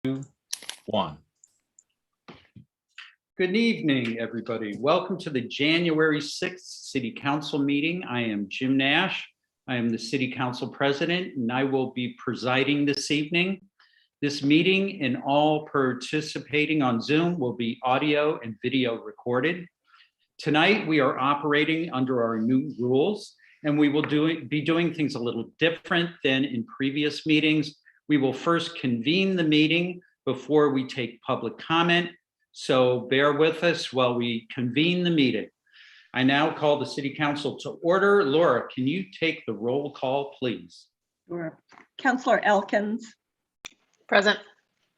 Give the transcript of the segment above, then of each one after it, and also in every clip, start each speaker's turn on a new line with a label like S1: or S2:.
S1: 1.
S2: Good evening, everybody. Welcome to the January 6th City Council meeting. I am Jim Nash. I am the City Council President, and I will be presiding this evening. This meeting and all participating on Zoom will be audio and video recorded. Tonight, we are operating under our new rules, and we will be doing things a little different than in previous meetings. We will first convene the meeting before we take public comment. So bear with us while we convene the meeting. I now call the City Council to order. Laura, can you take the roll call, please?
S3: Sure. Councillor Elkins.
S4: Present.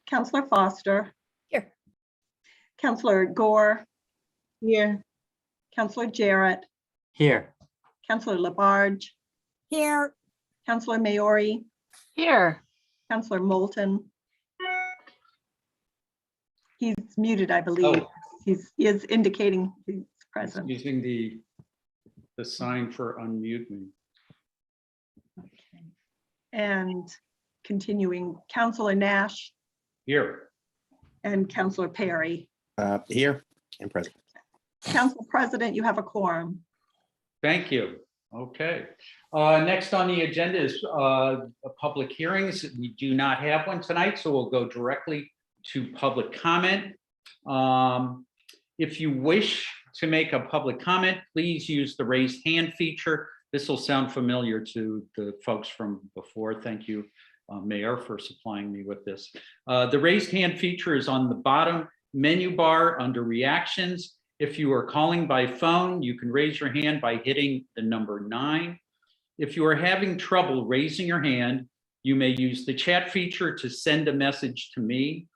S3: Councillor Foster.
S4: Here.
S3: Councillor Gore.
S4: Here.
S3: Councillor Jarrett.
S1: Here.
S3: Councillor Labarge.
S4: Here.
S3: Councillor Maori.
S4: Here.
S3: Councillor Moulton. He's muted, I believe.
S2: Oh.
S3: He is indicating he's present.
S2: Using the sign for unmute me.
S3: Okay. And continuing, Councillor Nash
S2: Here.
S3: and Councillor Perry.
S1: Here and present.
S3: Council President, you have a quorum.
S2: Thank you. Okay. Next on the agenda is public hearings. We do not have one tonight, so we'll go directly to public comment. If you wish to make a public comment, please use the raised hand feature. This will sound familiar to the folks from before. Thank you, Mayor, for supplying me with this. The raised hand feature is on the bottom menu bar under reactions. If you are calling by phone, you can raise your hand by hitting the number 9. If you are having trouble raising your hand, you may use the chat feature to send a message to me.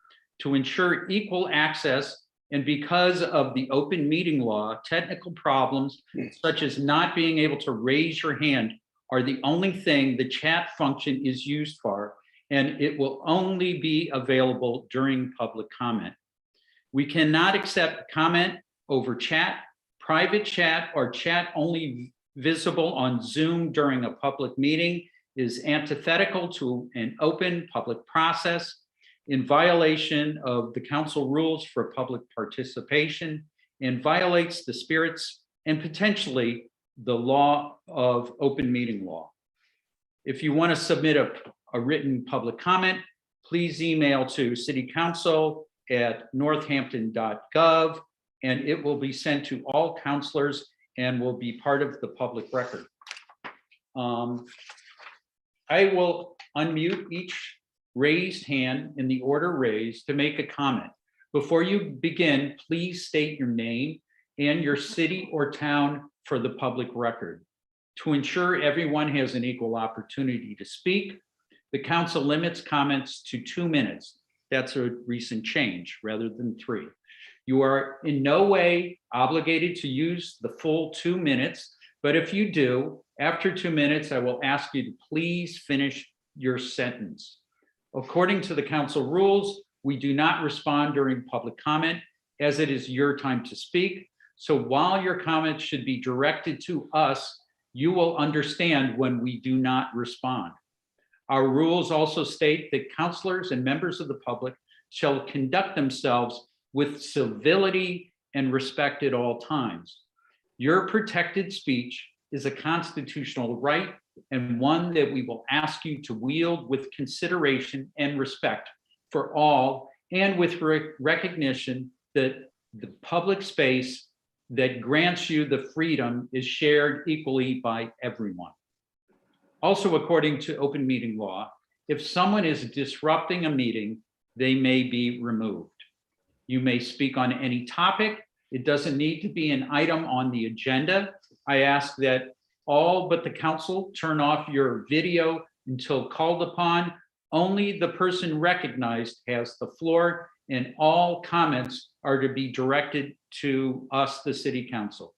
S2: To ensure equal access, and because of the open meeting law, technical problems such as not being able to raise your hand are the only thing the chat function is used for, and it will only be available during public comment. We cannot accept comment over chat, private chat, or chat only visible on Zoom during a public meeting is antithetical to an open public process, in violation of the council rules for public participation, and violates the spirits and potentially the law of open meeting law. If you want to submit a written public comment, please email to citycouncil@northampton.gov, and it will be sent to all councilors and will be part of the public record. I will unmute each raised hand in the order raised to make a comment. Before you begin, please state your name and your city or town for the public record. To ensure everyone has an equal opportunity to speak, the council limits comments to 2 minutes. That's a recent change rather than 3. You are in no way obligated to use the full 2 minutes, but if you do, after 2 minutes, I will ask you to please finish your sentence. According to the council rules, we do not respond during public comment as it is your time to speak. So while your comments should be directed to us, you will understand when we do not respond. Our rules also state that councilors and members of the public shall conduct themselves with civility and respect at all times. Your protected speech is a constitutional right and one that we will ask you to wield with consideration and respect for all, and with recognition that the public space that grants you the freedom is shared equally by everyone. Also, according to open meeting law, if someone is disrupting a meeting, they may be removed. You may speak on any topic. It doesn't need to be an item on the agenda. I ask that all but the council turn off your video until called upon. Only the person recognized has the floor, and all comments are to be directed to us, the City Council.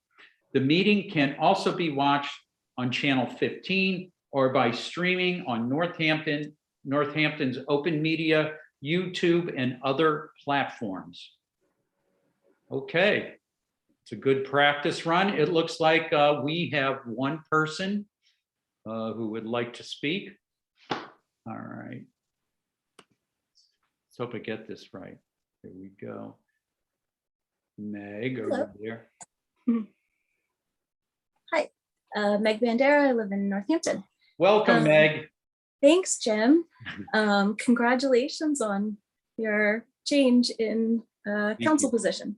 S2: The meeting can also be watched on channel 15 or by streaming on Northampton's open media, YouTube, and other platforms. Okay. It's a good practice run. It looks like we have one person who would like to speak. All right. hope I get this right. Here we go. Meg
S5: Hello.
S2: over there.
S5: Hi, Meg Bandera. I live in Northampton.
S2: Welcome, Meg.
S5: Thanks, Jim. Congratulations on your change in council
S2: you.
S5: position.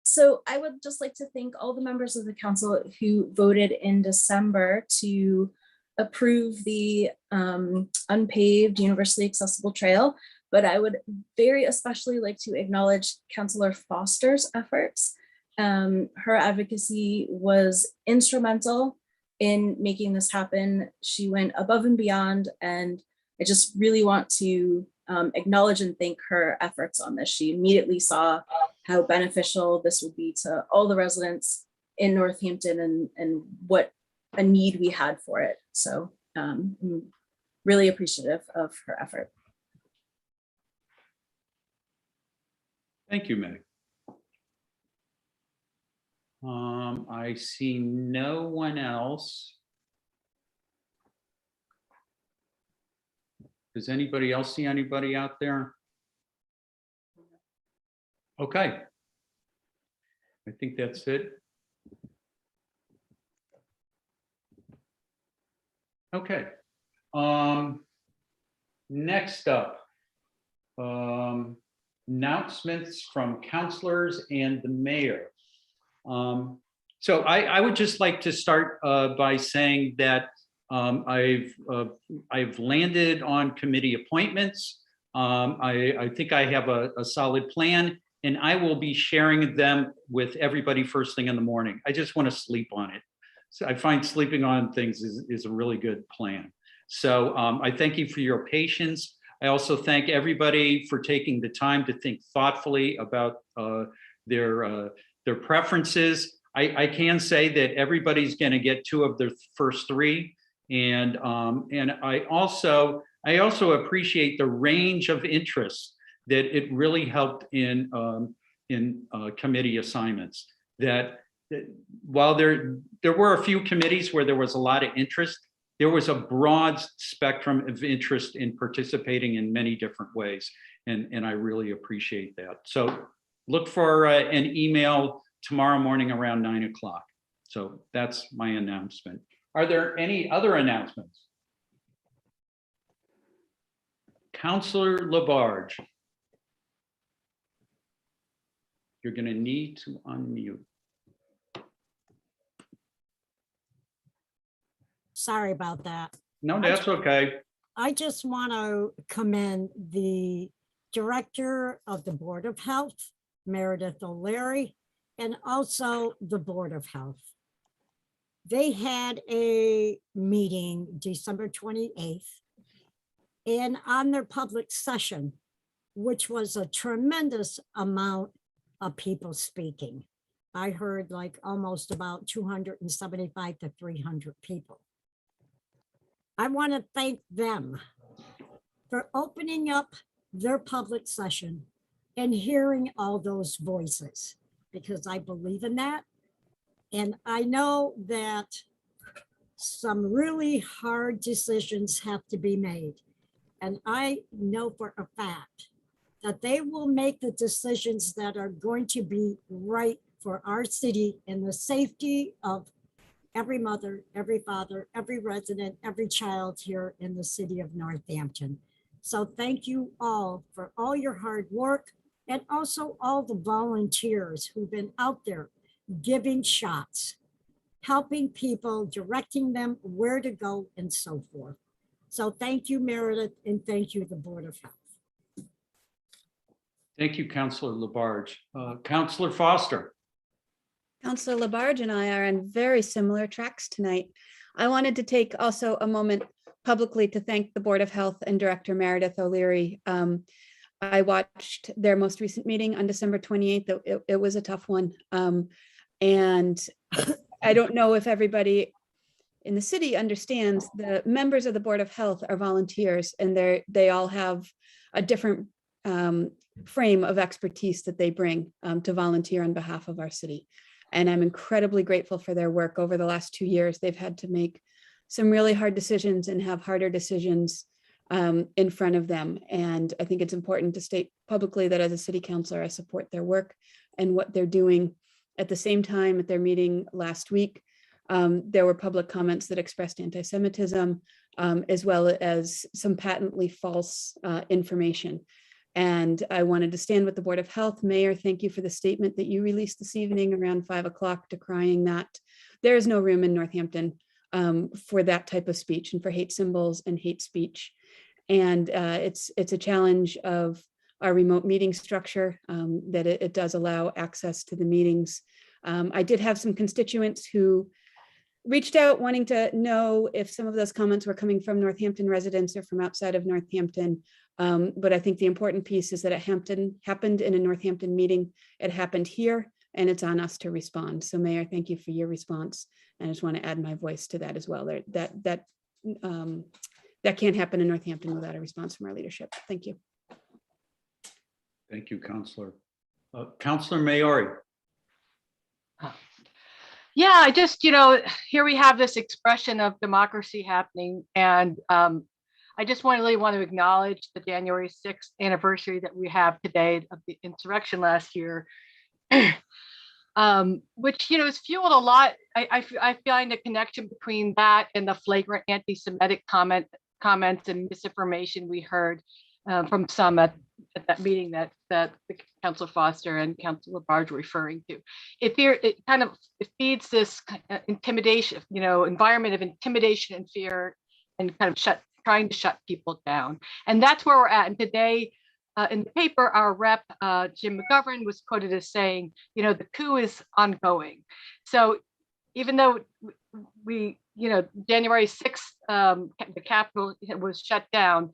S5: So I would just like to thank all the members of the council who voted in December to approve the unpaved universally accessible trail. But I would very especially like to acknowledge Councilor Foster's efforts. Her advocacy was instrumental in making this happen. She went above and beyond, and I just really want to acknowledge and thank her efforts on this. She immediately saw how beneficial this would be to all the residents in Northampton and what a need we had for it. So I'm really appreciative of her effort.
S2: Thank you, Meg. I see no one else. Does anybody else see anybody out there? Okay. I think that's it. Okay. Next up, announcements from councilors and the mayor. So I would just like to start by saying that I've landed on committee appointments. I think I have a solid plan, and I will be sharing them with everybody first thing in the morning. I just want to sleep on it. So I find sleeping on things is a really good plan. So I thank you for your patience. I also thank everybody for taking the time to think thoughtfully about their preferences. I can say that everybody's going to get 2 of their first 3, and I also appreciate the range of interests that it really helped in committee assignments. That while there were a few committees where there was a lot of interest, there was a broad spectrum of interest in participating in many different ways, and I really appreciate that. So look for an email tomorrow morning around 9 o'clock. So that's my announcement. Are there any other announcements? Councilor Labarge. You're going to need to unmute.
S6: Sorry about that.
S2: No, that's okay.
S6: I just want to commend the Director of the Board of Health, Meredith O'Leary, and also the Board of Health. They had a meeting December 28th, and on their public session, which was a tremendous amount of people speaking. I heard like almost about 275 to 300 people. I want to thank them for opening up their public session and hearing all those voices, because I believe in that. And I know that some really hard decisions have to be made. And I know for a fact that they will make the decisions that are going to be right for our city and the safety of every mother, every father, every resident, every child here in the city of Northampton. So thank you all for all your hard work, and also all the volunteers who've been out there giving shots, helping people, directing them where to go and so forth. So thank you, Meredith, and thank you, the Board of Health.
S2: Thank you, Councilor Labarge. Councilor Foster.
S7: Councilor Labarge and I are on very similar tracks tonight. I wanted to take also a moment publicly to thank the Board of Health and Director Meredith O'Leary. I watched their most recent meeting on December 28th. It was a tough one. And I don't know if everybody in the city understands the members of the Board of Health are volunteers, and they all have a different frame of expertise that they bring to volunteer on behalf of our city. And I'm incredibly grateful for their work over the last 2 years. They've had to make some really hard decisions and have harder decisions in front of them. And I think it's important to state publicly that as a city councilor, I support their work and what they're doing. At the same time, at their meeting last week, there were public comments that expressed anti-Semitism, as well as some patently false information. And I wanted to stand with the Board of Health. Mayor, thank you for the statement that you released this evening around 5 o'clock, decrying that there is no room in Northampton for that type of speech and for hate symbols and hate speech. And it's a challenge of our remote meeting structure, that it does allow access to the meetings. I did have some constituents who reached out wanting to know if some of those comments were coming from Northampton residents or from outside of Northampton. But I think the important piece is that it happened in a Northampton meeting. It happened here, and it's on us to respond. So Mayor, thank you for your response. And I just want to add my voice to that as well. That can't happen in Northampton without a response from our leadership. Thank you.
S2: Thank you, Councillor. Councillor Maori.
S4: Yeah, I just, here we have this expression of democracy happening. And I just really want to acknowledge the January 6th anniversary that we have today of the insurrection last year, which, has fueled a lot. I find a connection between that and the flagrant anti-Semitic comments and misinformation we heard from some at that meeting that Councilor Foster and Councilor Labarge were referring to. It feeds this intimidation, environment of intimidation and fear, and kind of trying to shut people down. And that's where we're at. And today in the paper, our rep, Jim McGovern, was quoted as saying, the coup is ongoing. So even though we, January 6th, the Capitol was shut down,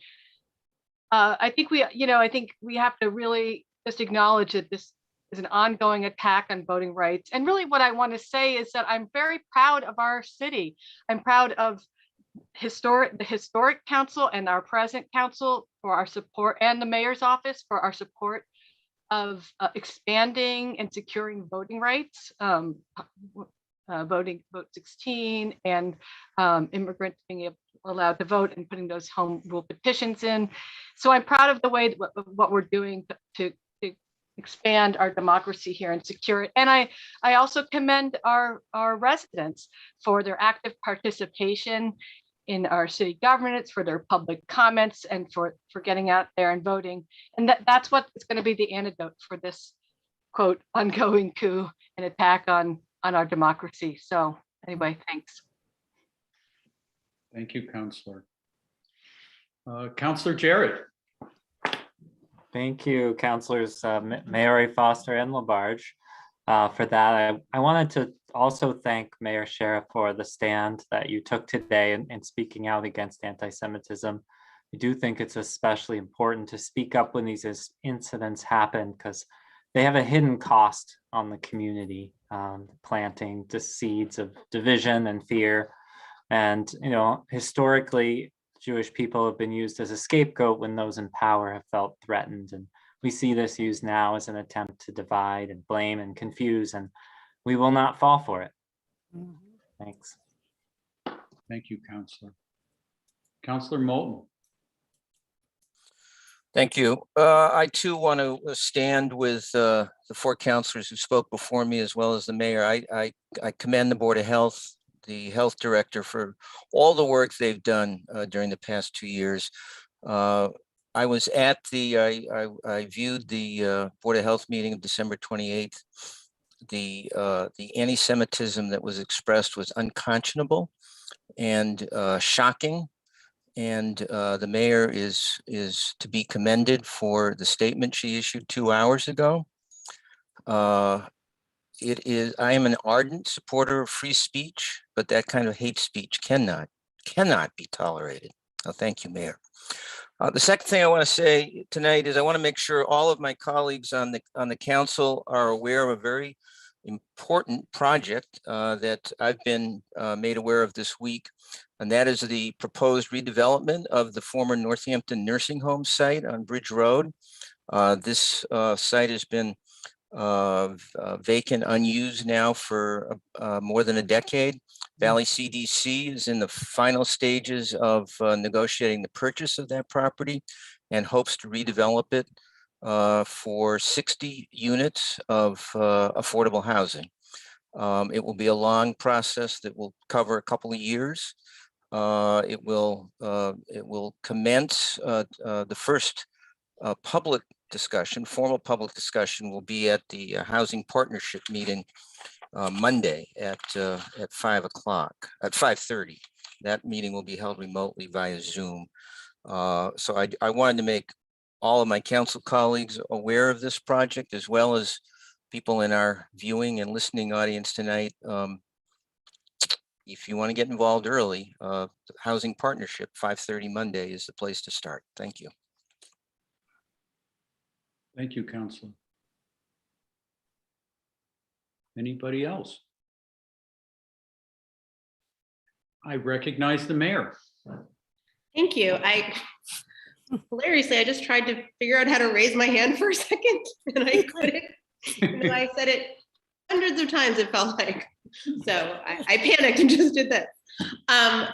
S4: I think we have to really just acknowledge that this is an ongoing attack on voting rights. And really what I want to say is that I'm very proud of our city. I'm proud of the historic council and our present council for our support, and the mayor's office for our support of expanding and securing voting rights, vote 16, and immigrants being allowed to vote, and putting those home rule petitions in. So I'm proud of the way what we're doing to expand our democracy here and secure it. And I also commend our residents for their active participation in our city governance, for their public comments, and for getting out there and voting. And that's what is going to be the antidote for this, quote, ongoing coup and attack on our democracy. So anyway, thanks.
S2: Thank you, Councillor. Councillor Jarrett.
S8: Thank you, Councilors Maori, Foster, and Labarge for that. I wanted to also thank Mayor Sheriff for the stand that you took today in speaking out against anti-Semitism. I do think it's especially important to speak up when these incidents happen, because they have a hidden cost on the community, planting the seeds of division and fear. And, historically, Jewish people have been used as a scapegoat when those in power have felt threatened. And we see this used now as an attempt to divide and blame and confuse, and we will not fall for it. Thanks.
S2: Thank you, Councillor. Councillor Moulton.
S9: Thank you. I too want to stand with the four councillors who spoke before me, as well as the mayor. I commend the Board of Health, the health director, for all the work they've done during the past 2 years. I was at I viewed the Board of Health meeting of December 28th. The anti-Semitism that was expressed was unconscionable and shocking. And the mayor is to be commended for the statement she issued 2 hours ago. I am an ardent supporter of free speech, but that kind of hate speech cannot be tolerated. Thank you, Mayor. The second thing I want to say tonight is I want to make sure all of my colleagues on the council are aware of a very important project that I've been made aware of this week, and that is the proposed redevelopment of the former Northampton nursing home site on Bridge Road. This site has been vacant, unused now for more than a decade. Valley CDC is in the final stages of negotiating the purchase of that property and hopes to redevelop it for 60 units of affordable housing. It will be a long process that will cover a couple of years. It will commence the first public discussion, formal public discussion will be at the Housing Partnership meeting Monday at 5 o'clock, at 5:30. That meeting will be held remotely via Zoom. So I wanted to make all of my council colleagues aware of this project, as well as people in our viewing and listening audience tonight. If you want to get involved early, the Housing Partnership, 5:30 Monday is the place to start. Thank you.
S2: Thank you, Counselor. Anybody else? I recognize the mayor.
S10: Thank you. Hilariously, I just tried to figure out how to raise my hand for a second and I couldn't. I said it hundreds of times, it felt like. So I panicked and just did this.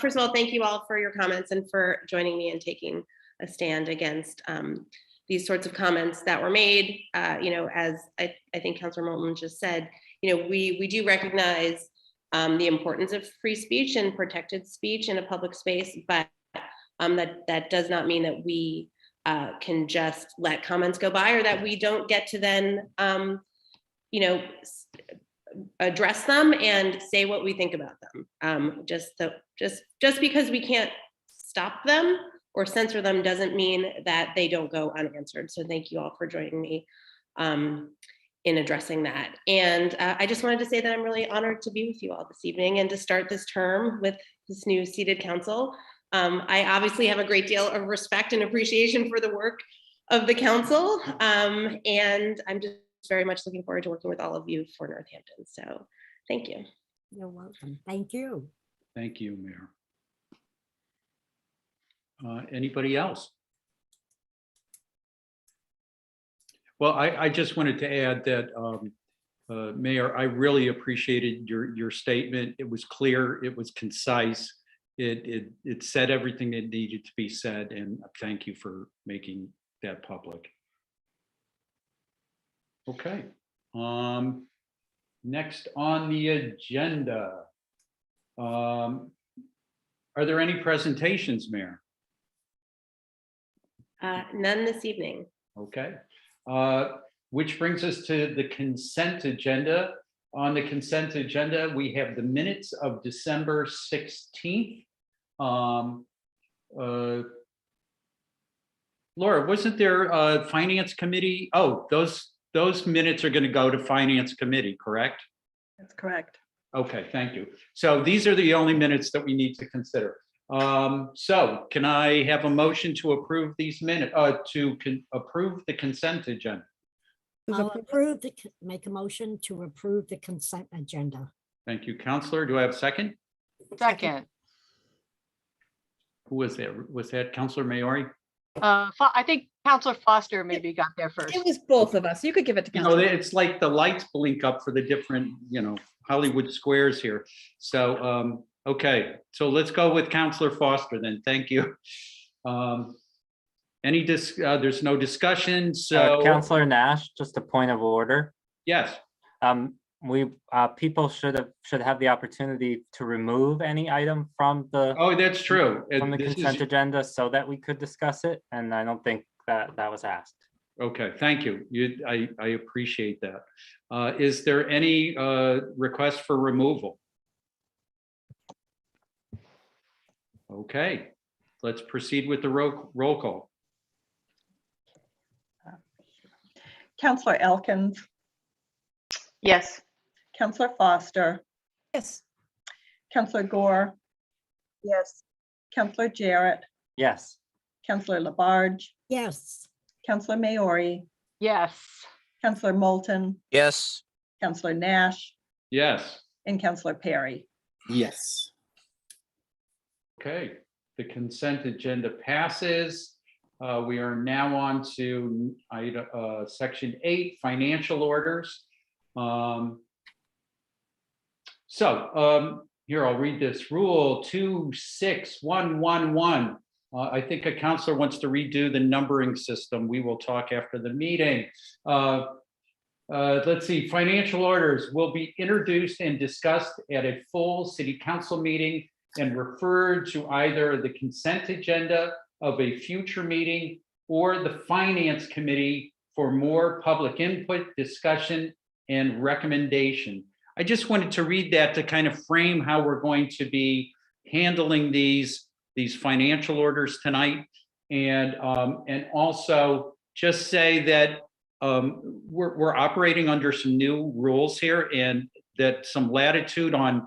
S10: First of all, thank you all for your comments and for joining me and taking a stand against these sorts of comments that were made. As I think Councilor Moulton just said, we do recognize the importance of free speech and protected speech in a public space, but that does not mean that we can just let comments go by, or that we don't get to then address them and say what we think about them. Just because we can't stop them or censor them doesn't mean that they don't go unanswered. So thank you all for joining me in addressing that. And I just wanted to say that I'm really honored to be with you all this evening and to start this term with this new seated council. I obviously have a great deal of respect and appreciation for the work of the council. And I'm just very much looking forward to working with all of you for Northampton. So thank you.
S6: You're welcome. Thank you.
S2: Thank you, Mayor. Anybody else? Well, I just wanted to add that, Mayor, I really appreciated your statement. It was clear, it was concise. It said everything that needed to be said, and thank you for making that public. Okay. Next on the agenda. Are there any presentations, Mayor?
S10: None this evening.
S2: Okay. Which brings us to the consent agenda. On the consent agenda, we have the minutes of December 16th. Laura, wasn't there a finance committee? Oh, those minutes are going to go to finance committee, correct?
S3: That's correct.
S2: Okay, thank you. So these are the only minutes that we need to consider. So can I have a motion to approve these minutes, approve the consent agenda?
S6: I'll make a motion to approve the consent agenda.
S2: Thank you, Counselor. Do I have a second?
S4: Second.
S2: Who was that? Was that Counselor Maori?
S4: I think Counselor Foster maybe got there first.
S7: It was both of us. You could give it to
S2: You know,
S7: Council.
S2: it's like the lights blink up for the different, Hollywood squares here. So, okay, so let's go with Counselor Foster then. Thank you. There's no discussion, so.
S8: Counselor Nash, just a point of order.
S2: Yes,
S8: People should have the opportunity to remove any item from the
S2: oh, that's true. This
S8: consent
S2: is-
S8: agenda so that we could discuss it, and I don't think that was asked.
S2: Okay, thank you. I appreciate that. Is there any request for removal? Okay, let's proceed with the roll call.
S3: Counselor Elkins,
S10: Yes.
S3: Counselor Foster,
S7: Yes.
S3: Counselor Gore,
S10: Yes.
S3: Counselor Jarrett,
S8: Yes.
S3: Counselor Labarge,
S6: Yes.
S3: Counselor Maori,
S4: Yes.
S3: Counselor Moulton,
S9: Yes.
S3: Counselor Nash,
S2: Yes,
S3: and Counselor Perry.
S1: Yes.
S2: okay, the consent agenda passes. We are now on to section 8, financial orders. here, I'll read this. Rule 26111. I think a counselor wants to redo the numbering system. We will talk after the meeting. Let's see, financial orders will be introduced and discussed at a full city council meeting and referred to either the consent agenda of a future meeting or the finance committee for more public input, discussion, and recommendation. I just wanted to read that to kind of frame how we're going to be handling these financial orders tonight. And also just say that we're operating under some new rules here, and that some latitude on,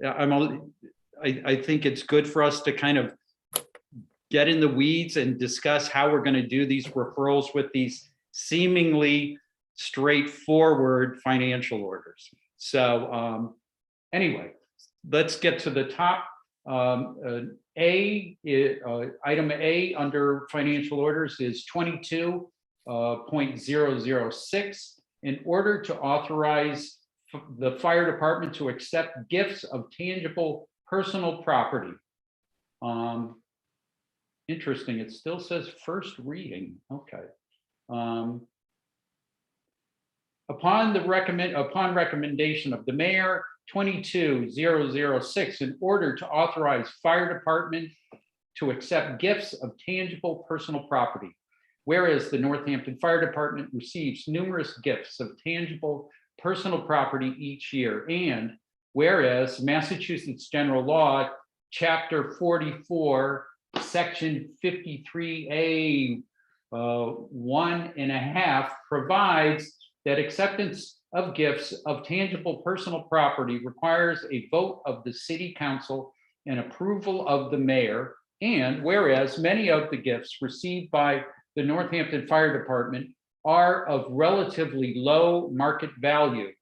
S2: I think it's good for us to kind of get in the weeds and discuss how we're going to do these referrals with these seemingly straightforward financial orders. So anyway, let's get to the top. Item A under financial orders is 22.006. In order to authorize the fire department to accept gifts of tangible personal property. Interesting, it still says first reading. Okay. Upon recommendation of the mayor, 22.006, in order to authorize fire department to accept gifts of tangible personal property. Whereas the Northampton Fire Department receives numerous gifts of tangible personal property each year, and whereas Massachusetts General Law, Chapter 44, Section 53A, 1.5 provides that acceptance of gifts of tangible personal property requires a vote of the city council and approval of the mayor. And whereas many of the gifts received by the Northampton Fire Department are of relatively low market value,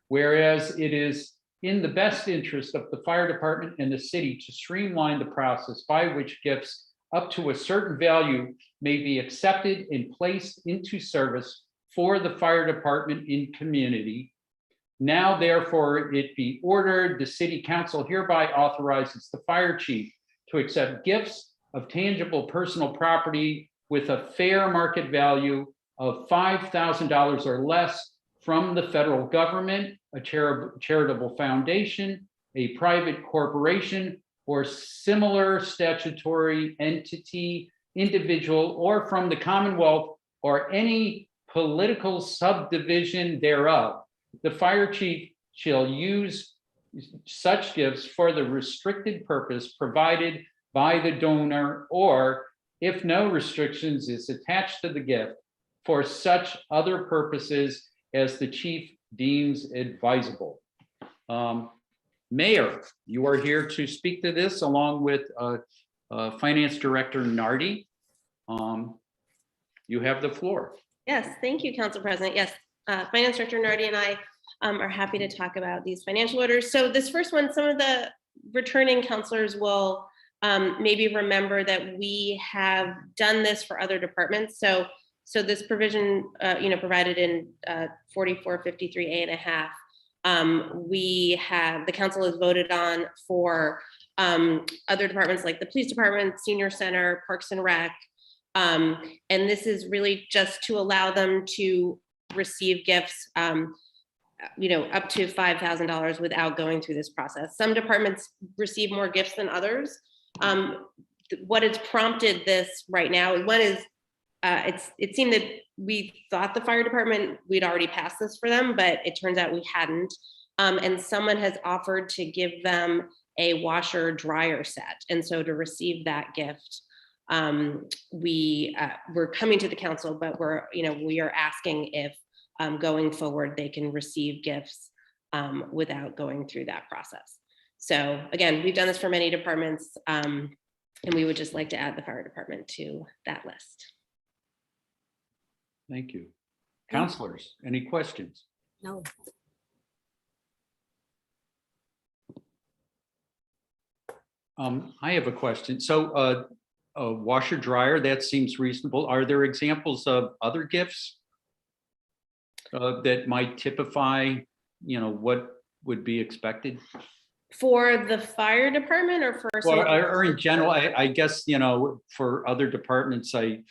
S2: whereas it is in the best interest of the fire department and the city to streamline the process by which gifts up to a certain value may be accepted and placed into service for the fire department in community. Now, therefore, it be ordered, the city council hereby authorizes the fire chief to accept gifts of tangible personal property with a fair market value of $5,000 or less from the federal government, a charitable foundation, a private corporation, or similar statutory entity, individual, or from the Commonwealth or any political subdivision thereof. The fire chief shall use such gifts for the restricted purpose provided by the donor, or if no restrictions is attached to the gift, for such other purposes as the chief deems advisable. Mayor, you are here to speak to this along with Finance Director Nardi. You have the floor.
S10: Yes, thank you, Council President. Yes, Finance Director Nardi and I are happy to talk about these financial orders. So this first one, some of the returning counselors will maybe remember that we have done this for other departments. So this provision, provided in 4453A.5, the council has voted on for other departments like the police department, senior center, parks and rec. And this is really just to allow them to receive gifts, up to $5,000 without going through this process. Some departments receive more gifts than others. What has prompted this right now, one is it seemed that we thought the fire department, we'd already passed this for them, but it turns out we hadn't. And someone has offered to give them a washer dryer set. And so to receive that gift, we're coming to the council, but we are asking if going forward they can receive gifts without going through that process. So again, we've done this for many departments, and we would just like to add the fire department to that list.
S2: Thank you. Counselors, any questions?
S6: No.
S2: I have a question. So a washer dryer, that seems reasonable. Are there examples of other gifts that might typify, what would be expected?
S10: For the fire department or for?
S2: Well,
S10: something
S2: or in
S10: else?
S2: general, I guess, for other departments,
S10: I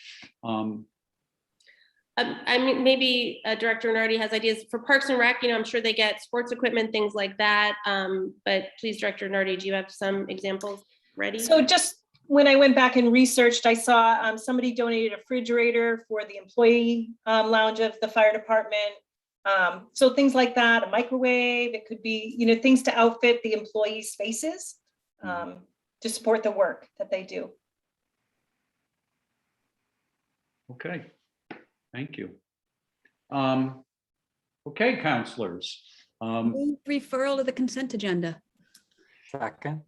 S10: mean, maybe Director Nardi has ideas for Parks and Rec. I'm sure they get sports equipment, things like that. But please, Director Nardi, do you have some examples ready?
S11: So just when I went back and researched, I saw somebody donated a refrigerator for the employee lounge of the fire department. So things like that, a microwave, it could be, things to outfit the employee spaces to support the work that they do.
S2: Okay, thank you. Okay, counselors.
S7: Move referral to the consent agenda.
S8: Second.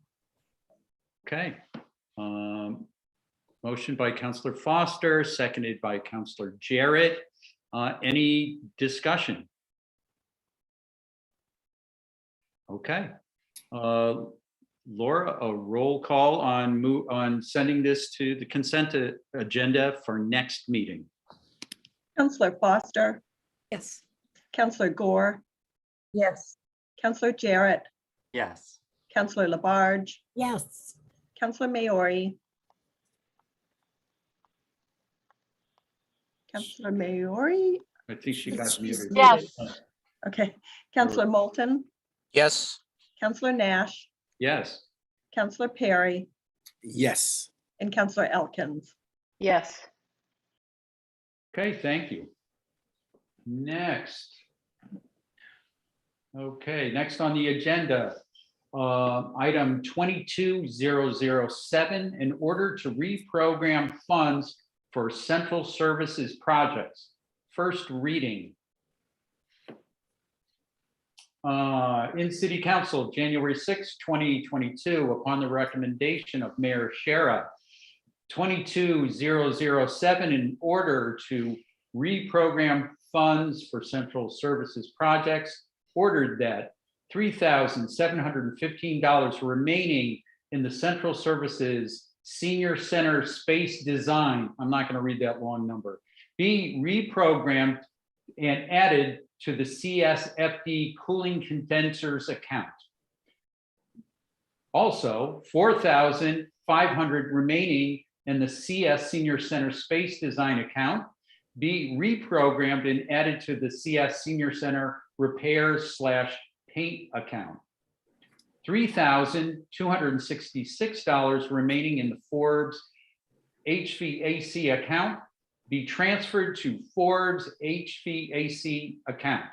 S2: Okay. Motion by Counselor Foster, seconded by Counselor Jarrett. Any discussion? Okay. Laura, a roll call on sending this to the consent agenda for next meeting.
S3: Counselor Foster,
S7: Yes.
S3: Counselor Gore,
S11: Yes.
S3: Counselor Jarrett,
S8: Yes.
S3: Counselor Labarge,
S6: Yes.
S3: Counselor Maori, Counselor Maori,
S2: I think she got muted.
S4: Yes.
S3: okay, Counselor Moulton,
S9: Yes.
S3: Counselor Nash,
S2: Yes.
S3: Counselor Perry,
S1: Yes.
S3: and Counselor Elkins.
S4: Yes.
S2: Okay, thank you. Next. Okay, next on the agenda, item 22007, in order to reprogram funds for central services projects. First reading. In City Council, January 6, 2022, upon the recommendation of Mayor Shara, 22007, in order to reprogram funds for central services projects, ordered that $3,715 remaining in the central services senior center space design, I'm not going to read that long number, be reprogrammed and added to the CSFD cooling condensers account. Also, $4,500 remaining in the CS Senior Center Space Design account be reprogrammed and added to the CS Senior Center Repairs / Paint account. $3,266 remaining in the Forbes HVAC account be transferred to Forbes HVAC account.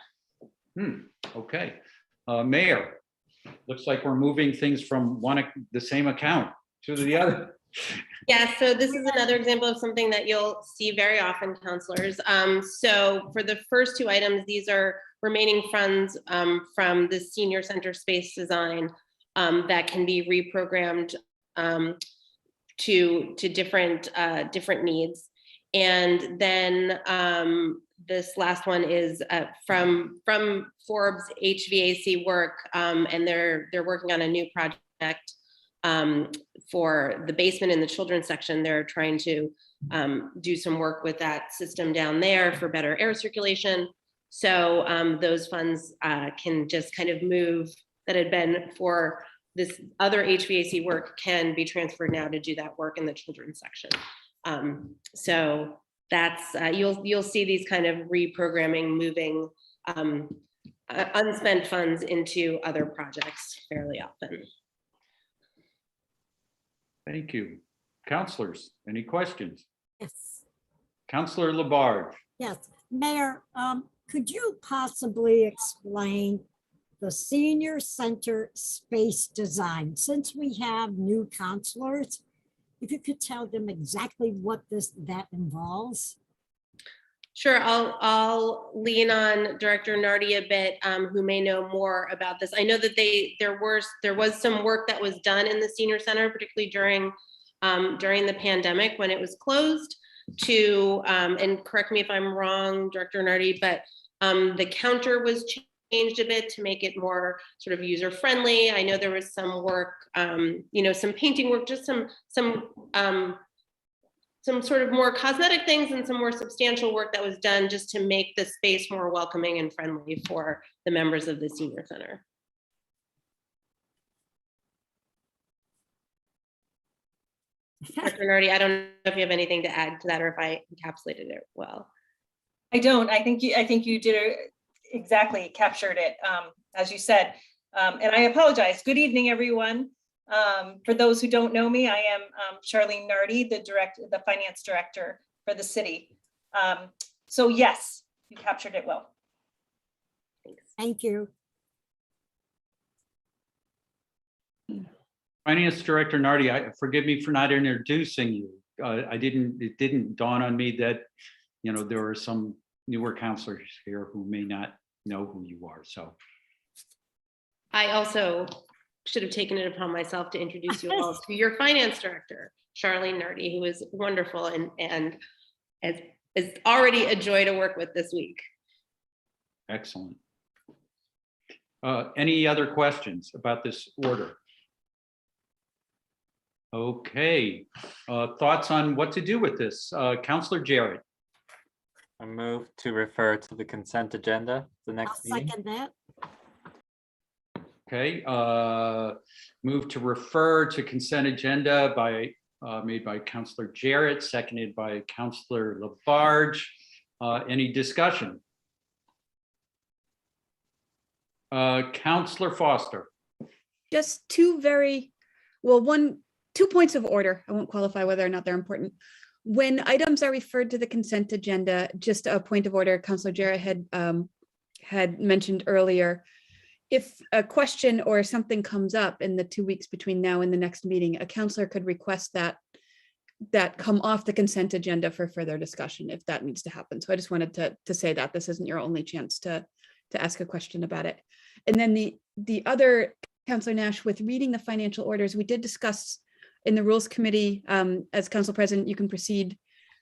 S2: Okay, Mayor, looks like we're moving things from the same account to the other.
S10: Yeah, so this is another example of something that you'll see very often, counselors. So for the first two items, these are remaining funds from the senior center space design that can be reprogrammed to different needs. And then this last one is from Forbes HVAC work, and they're working on a new project for the basement in the children's section. They're trying to do some work with that system down there for better air circulation. So those funds can just kind of move, that had been for this other HVAC work, can be transferred now to do that work in the children's section. So that's you'll see these kind of reprogramming, moving unspent funds into other projects fairly often.
S2: Thank you. Counselors, any questions?
S6: Yes.
S2: Counselor Labarge.
S6: Yes. Mayor, could you possibly explain the senior center space design? Since we have new counselors, if you could tell them exactly what that involves.
S10: Sure, I'll lean on Director Nardi a bit, who may know more about this. I know that there was some work that was done in the senior center, particularly during the pandemic when it was closed, to and correct me if I'm wrong, Director Nardi, but the counter was changed a bit to make it more sort of user friendly. I know there was some work, some painting work, just some sort of more cosmetic things and some more substantial work that was done just to make the space more welcoming and friendly for the members of the senior center. Dr. Nardi, I don't know if you have anything to add to that or if I encapsulated it well.
S11: I don't. I think you did exactly captured it, as you said. And I apologize. Good evening, everyone. For those who don't know me, I am Charlene Nardi, the finance director for the city. So yes, you captured it well.
S10: Thanks.
S6: Thank you.
S2: Finance Director Nardi, forgive me for not introducing you. It didn't dawn on me that, there are some newer counselors here who may not know who you are, so.
S10: I also should have taken it upon myself to introduce you all to your finance director, Charlene Nardi, who is wonderful and is already a joy to work with this week.
S2: Excellent. Any other questions about this order? Okay, thoughts on what to do with this? Counselor Jarrett.
S8: I move to refer to the consent agenda, the
S6: I'll
S8: next meeting.
S6: second that.
S2: Okay, move to refer to consent agenda made by Counselor Jarrett, seconded by Counselor Labarge. Any discussion? Counselor Foster.
S7: Just two points of order. I won't qualify whether or not they're important. When items are referred to the consent agenda, just a point of order, Councilor Jarrett had mentioned earlier, if a question or something comes up in the 2 weeks between now and the next meeting, a counselor could request that come off the consent agenda for further discussion if that needs to happen. So I just wanted to say that this isn't your only chance to ask a question about it. And then the other, Councilor Nash, with reading the financial orders, we did discuss in the Rules Committee, as Council President, you can proceed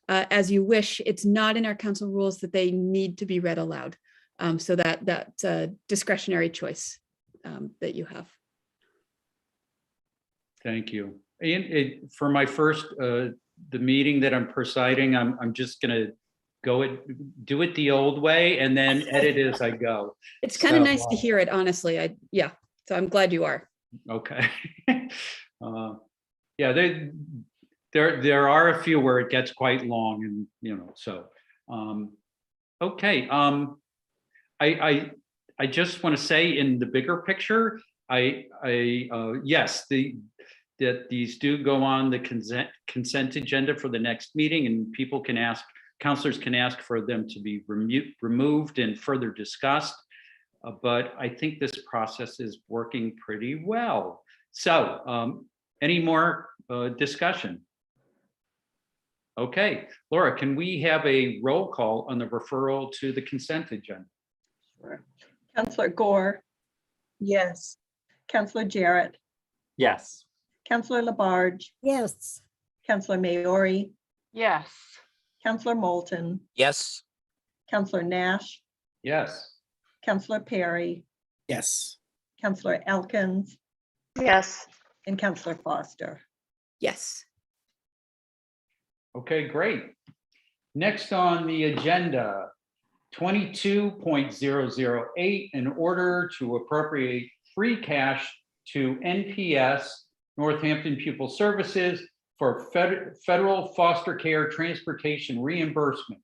S7: as you wish. It's not in our council rules that they need to be read aloud. So that's a discretionary choice that you have.
S2: Thank you. And for my first, the meeting that I'm presiding, I'm just gonna do it the old way and then edit as I go.
S7: It's kind of nice to hear it, honestly. Yeah, so I'm glad you are.
S2: Okay. Yeah, there are a few where it gets quite long and, so, okay. I just want to say in the bigger picture, yes, that these do go on the consent agenda for the next meeting, and counselors can ask for them to be removed and further discussed. But I think this process is working pretty well. So any more discussion? Okay, Laura, can we have a roll call on the referral to the consent agenda?
S3: Sure. Counselor Gore,
S11: Yes.
S3: Counselor Jarrett,
S8: Yes.
S3: Counselor Labarge,
S6: Yes.
S3: Counselor Maori,
S4: Yes.
S3: Counselor Moulton,
S9: Yes.
S3: Counselor Nash,
S2: Yes.
S3: Counselor Perry,
S1: Yes.
S3: Counselor Elkins,
S4: Yes.
S3: and Counselor Foster.
S7: Yes.
S2: Okay, great. Next on the agenda, 22.008, in order to appropriate free cash to NPS, Northampton Pupil Services, for federal foster care transportation reimbursement.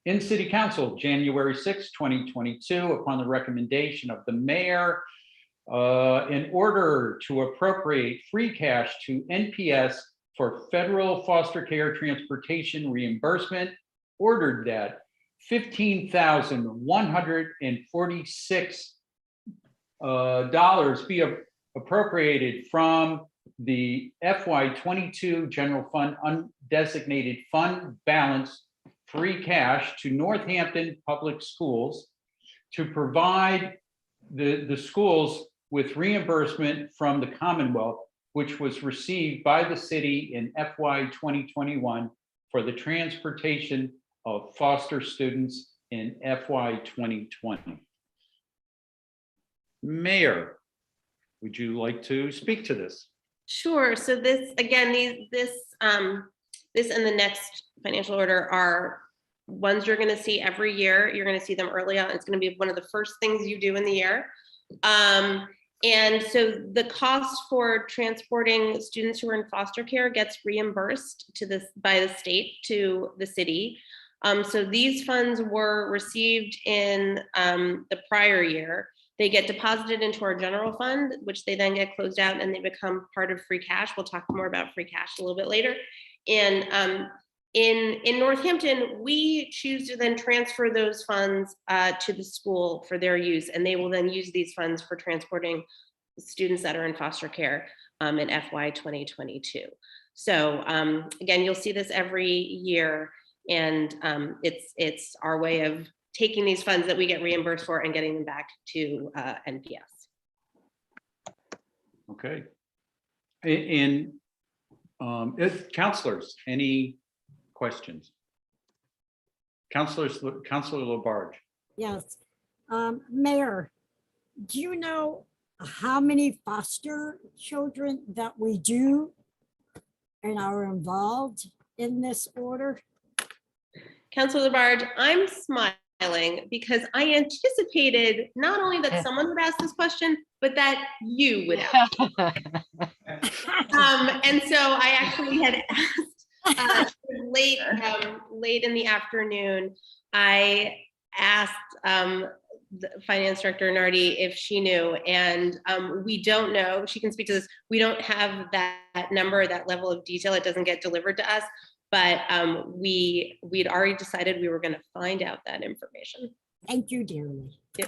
S2: In City Council, January 6, 2022, upon the recommendation of the mayor, in order to appropriate free cash to NPS for federal foster care transportation reimbursement, ordered that $15,146 be appropriated from the FY22 general fund undesignated fund balance free cash to Northampton Public Schools to provide the schools with reimbursement from the Commonwealth, which was received by the city in FY 2021 for the transportation of foster students in FY 2020. Mayor, would you like to speak to this?
S10: Sure. So this, again, this and the next financial order are ones you're going to see every year. You're going to see them early on. It's going to be one of the first things you do in the year. And so the cost for transporting students who are in foster care gets reimbursed by the state to the city. So these funds were received in the prior year. They get deposited into our general fund, which they then get closed out and they become part of free cash. We'll talk more about free cash a little bit later. And in Northampton, we choose to then transfer those funds to the school for their use, and they will then use these funds for transporting students that are in foster care in FY 2022. So again, you'll see this every year, and it's our way of taking these funds that we get reimbursed for and getting them back to NPS.
S2: Okay. And counselors, any questions? Counselor Labarge.
S6: Yes. Mayor, do you know how many foster children that we do and are involved in this order?
S10: Councilor Labarge, I'm smiling because I anticipated not only that someone would ask this question, but that you would ask. And so I actually had asked late in the afternoon, I asked the Finance Director Nardi if she knew, and we don't know. She can speak to this. We don't have that number, that level of detail. It doesn't get delivered to us, but we'd already decided we were going to find out that information.
S6: Thank you, dearly.
S10: You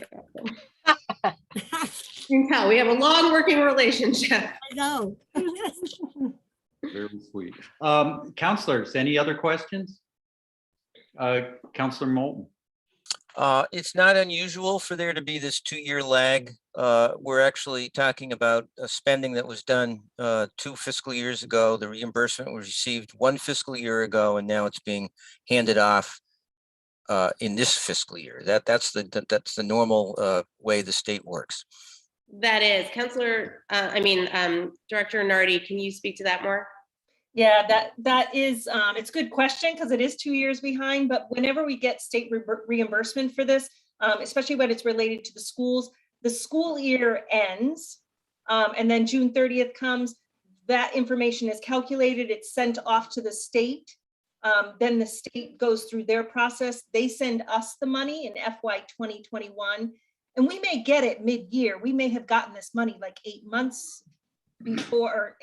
S10: can tell we have a long working relationship.
S6: I know.
S2: Very sweet. Counselors, any other questions? Counselor Moulton.
S9: It's not unusual for there to be this 2-year lag. We're actually talking about spending that was done 2 fiscal years ago. The reimbursement was received 1 fiscal year ago, and now it's being handed off in this fiscal year. That's the normal way the state works.
S10: That is, Director Nardi, can you speak to that more?
S11: Yeah, that is, it's a good question because it is 2 years behind, but whenever we get state reimbursement for this, especially when it's related to the schools, the school year ends, and then June 30th comes, that information is calculated, it's sent off to the state. Then the state goes through their process. They send us the money in FY 2021, and we may get it mid-year. We may have gotten this money like 8 months before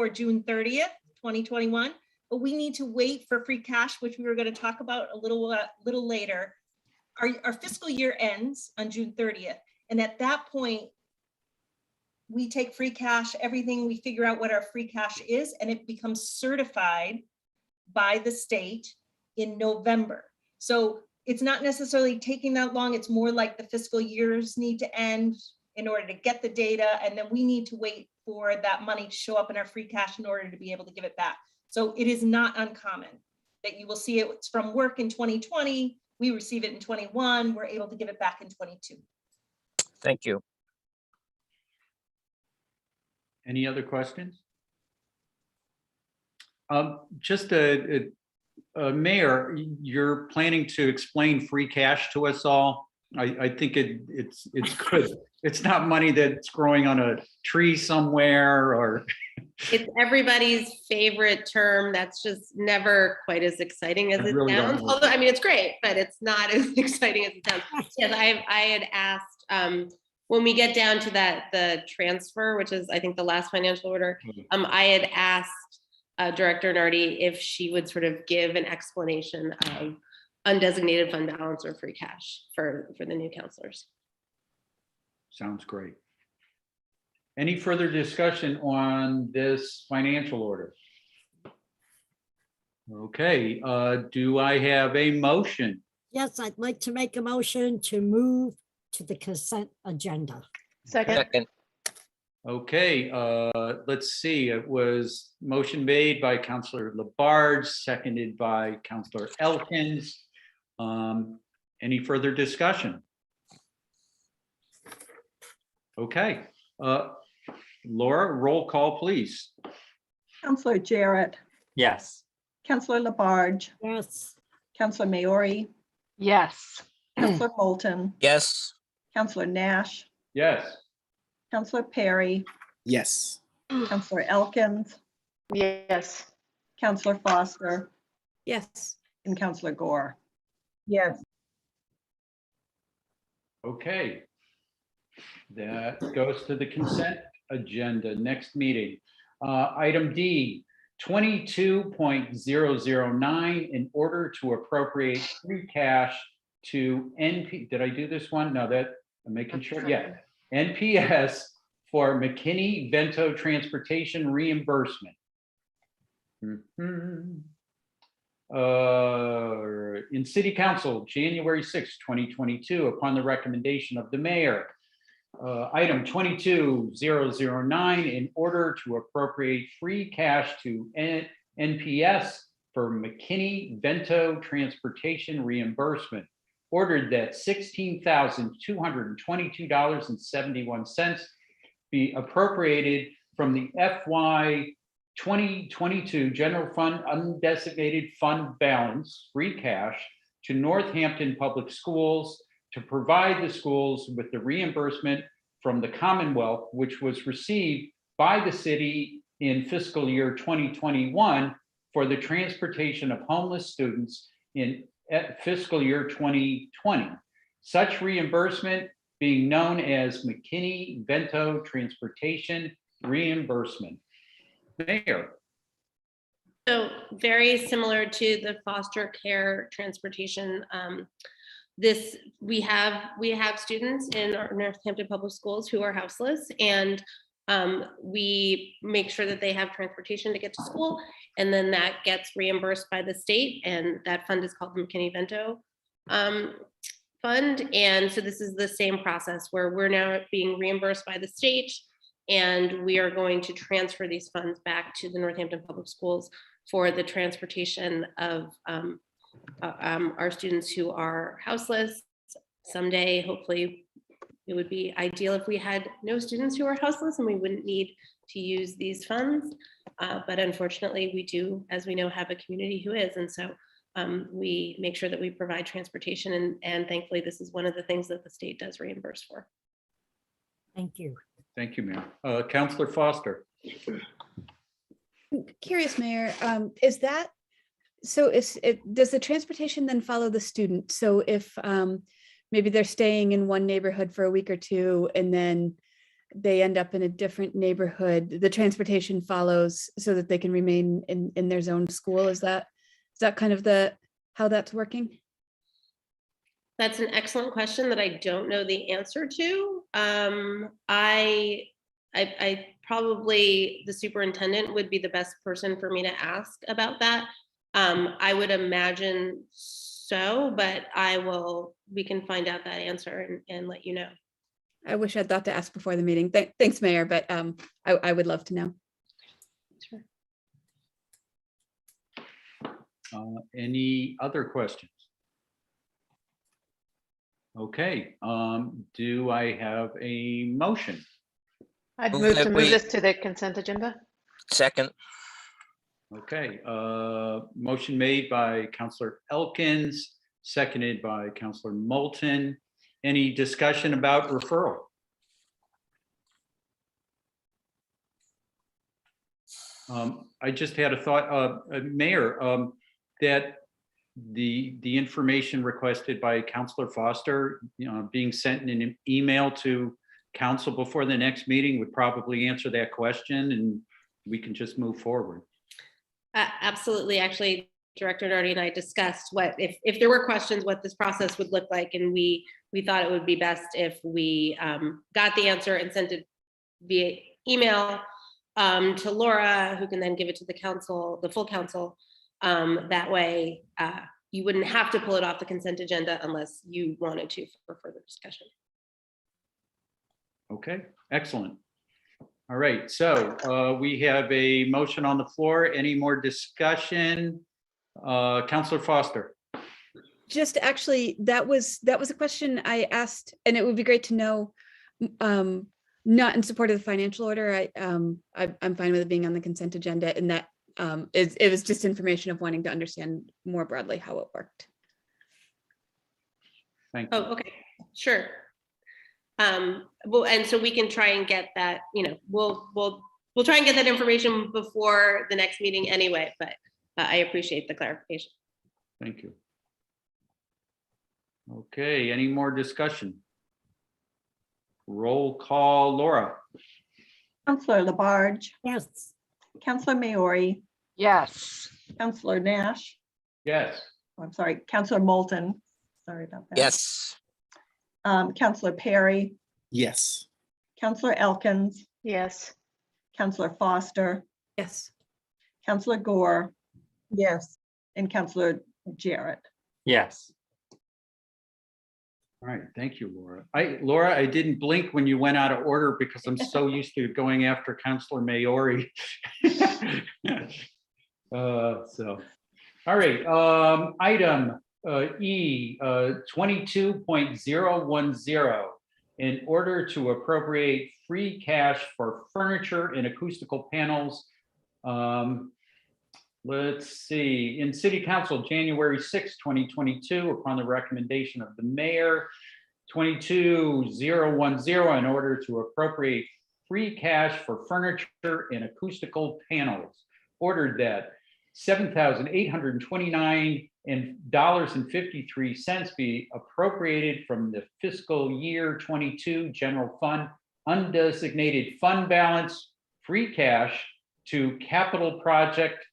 S11: June 30th, 2021, but we need to wait for free cash, which we were going to talk about a little later. Our fiscal year ends on June 30th, and at that point, we take free cash, everything, we figure out what our free cash is, and it becomes certified by the state in November. So it's not necessarily taking that long. It's more like the fiscal years need to end in order to get the data, and then we need to wait for that money to show up in our free cash in order to be able to give it back. So it is not uncommon that you will see it. It's from work in 2020, we receive it in 21, we're able to give it back in 22.
S9: Thank you.
S2: Any other questions? Mayor, you're planning to explain free cash to us all. I think it's good. It's not money that's growing on a tree somewhere, or
S10: It's everybody's favorite term. That's just never quite as exciting as it
S2: really
S10: sounds.
S2: don't.
S10: Although, I mean, it's great, but it's not as exciting as it sounds. Yes, I had asked when we get down to the transfer, which is I think the last financial order. I had asked Director Nardi if she would sort of give an explanation of undesignated fund balance or free cash for the new counselors.
S2: Sounds great. Any further discussion on this financial order? Okay, do I have a motion?
S6: Yes, I'd like to make a motion to move to the consent agenda.
S9: Second.
S2: Okay, let's see. It was motion made by Councilor Labarge, seconded by Councilor Elkins. Any further discussion? Okay, Laura, roll call, please.
S3: Councilor Jarrett,
S8: Yes.
S3: Councilor Labarge,
S6: Yes.
S3: Councilor Maori,
S4: Yes.
S3: Councilor Moulton,
S9: Yes.
S3: Councilor Nash,
S2: Yes.
S3: Counselor Perry,
S1: Yes.
S3: Counselor Elkins,
S4: Yes.
S3: Counselor Foster,
S7: Yes.
S3: and Counselor Gore.
S11: Yes.
S2: Okay. That goes to the consent agenda, next meeting. Item D, 22.009, in order to appropriate free cash to NP, did I do this one? No, that, I'm making sure, yeah. NPS for McKinney-Vento transportation reimbursement. In City Council, January 6, 2022, upon the recommendation of the mayor. Item 22.009, in order to appropriate free cash to NPS for McKinney-Vento transportation reimbursement. Ordered that $16,222.71 be appropriated from the FY 2022 general fund undesignated fund balance, free cash, to Northampton Public Schools to provide the schools with the reimbursement from the Commonwealth, which was received by the city in fiscal year 2021 for the transportation of homeless students in fiscal year 2020. Such reimbursement being known as McKinney-Vento transportation reimbursement. Mayor.
S10: So very similar to the foster care transportation. We have students in our Northampton Public Schools who are houseless, and we make sure that they have transportation to get to school, and then that gets reimbursed by the state, and that fund is called the McKinney-Vento fund. And so this is the same process where we're now being reimbursed by the state, and we are going to transfer these funds back to the Northampton Public Schools for the transportation of our students who are houseless. Someday, hopefully, it would be ideal if we had no students who are houseless and we wouldn't need to use these funds. But unfortunately, we do, as we know, have a community who is. And so we make sure that we provide transportation. And thankfully, this is one of the things that the state does reimburse for.
S6: Thank you.
S2: Thank you, Mayor. Councillor Foster.
S7: Curious, Mayor, is that, so does the transportation then follow the student? So if maybe they're staying in one neighborhood for a week or two and then they end up in a different neighborhood, the transportation follows so that they can remain in their zone school? Is that kind of how that's working?
S10: That's an excellent question that I don't know the answer to. I probably, the superintendent would be the best person for me to ask about that. I would imagine so, but we can find out that answer and let you know.
S7: I wish I'd thought to ask before the meeting. Thanks, Mayor, but I would love to know.
S10: Sure.
S2: Any other questions? Okay, do I have a motion?
S12: I'd
S9: Move
S12: move
S9: that
S12: to
S9: we-
S12: move this to the consent agenda.
S9: Second,
S2: Okay, motion made by Counselor Elkins, seconded by Counselor Moulton. Any discussion about referral? I just had a thought, Mayor, that the information requested by Counselor Foster, being sent in an email to council before the next meeting would probably answer that question, and we can just move forward.
S10: Absolutely. Actually, Director Nardi and I discussed if there were questions, what this process would look like. And we thought it would be best if we got the answer and sent it via email to Laura, who can then give it to the council, the full council. That way, you wouldn't have to pull it off the consent agenda unless you wanted to for further discussion.
S2: Okay, excellent. All right, so we have a motion on the floor. Any more discussion? Counselor Foster.
S7: Just actually, that was a question I asked, and it would be great to know, not in support of the financial order. I'm fine with it being on the consent agenda, and that it was just information of wanting to understand more broadly how it worked.
S2: Thank you.
S10: Oh, okay, sure. Well, and so we can try and get that, we'll try and get that information before the next meeting anyway, but I appreciate the clarification.
S2: Thank you. Okay, any more discussion? Roll call, Laura.
S3: Counselor Labarge,
S6: Yes.
S3: Counselor Maori,
S4: Yes.
S3: Counselor Nash,
S2: Yes.
S3: I'm sorry, Counselor Moulton, sorry about that.
S9: Yes.
S3: Counselor Perry,
S1: Yes.
S3: Counselor Elkins,
S12: Yes.
S3: Counselor Foster,
S7: Yes.
S3: Counselor Gore,
S11: Yes.
S3: and Counselor Jarrett.
S8: Yes.
S2: All right, thank you, Laura. Laura, I didn't blink when you went out of order because I'm so used to going after Counselor Maori. All right, item E, 22.010. In order to appropriate free cash for furniture and acoustical panels. Let's see, in City Council, January 6, 2022, upon the recommendation of the mayor, 22.010, in order to appropriate free cash for furniture and acoustical panels. Ordered that $7,829.53 be appropriated from the fiscal year 22 general fund undesignated fund balance free cash to capital project.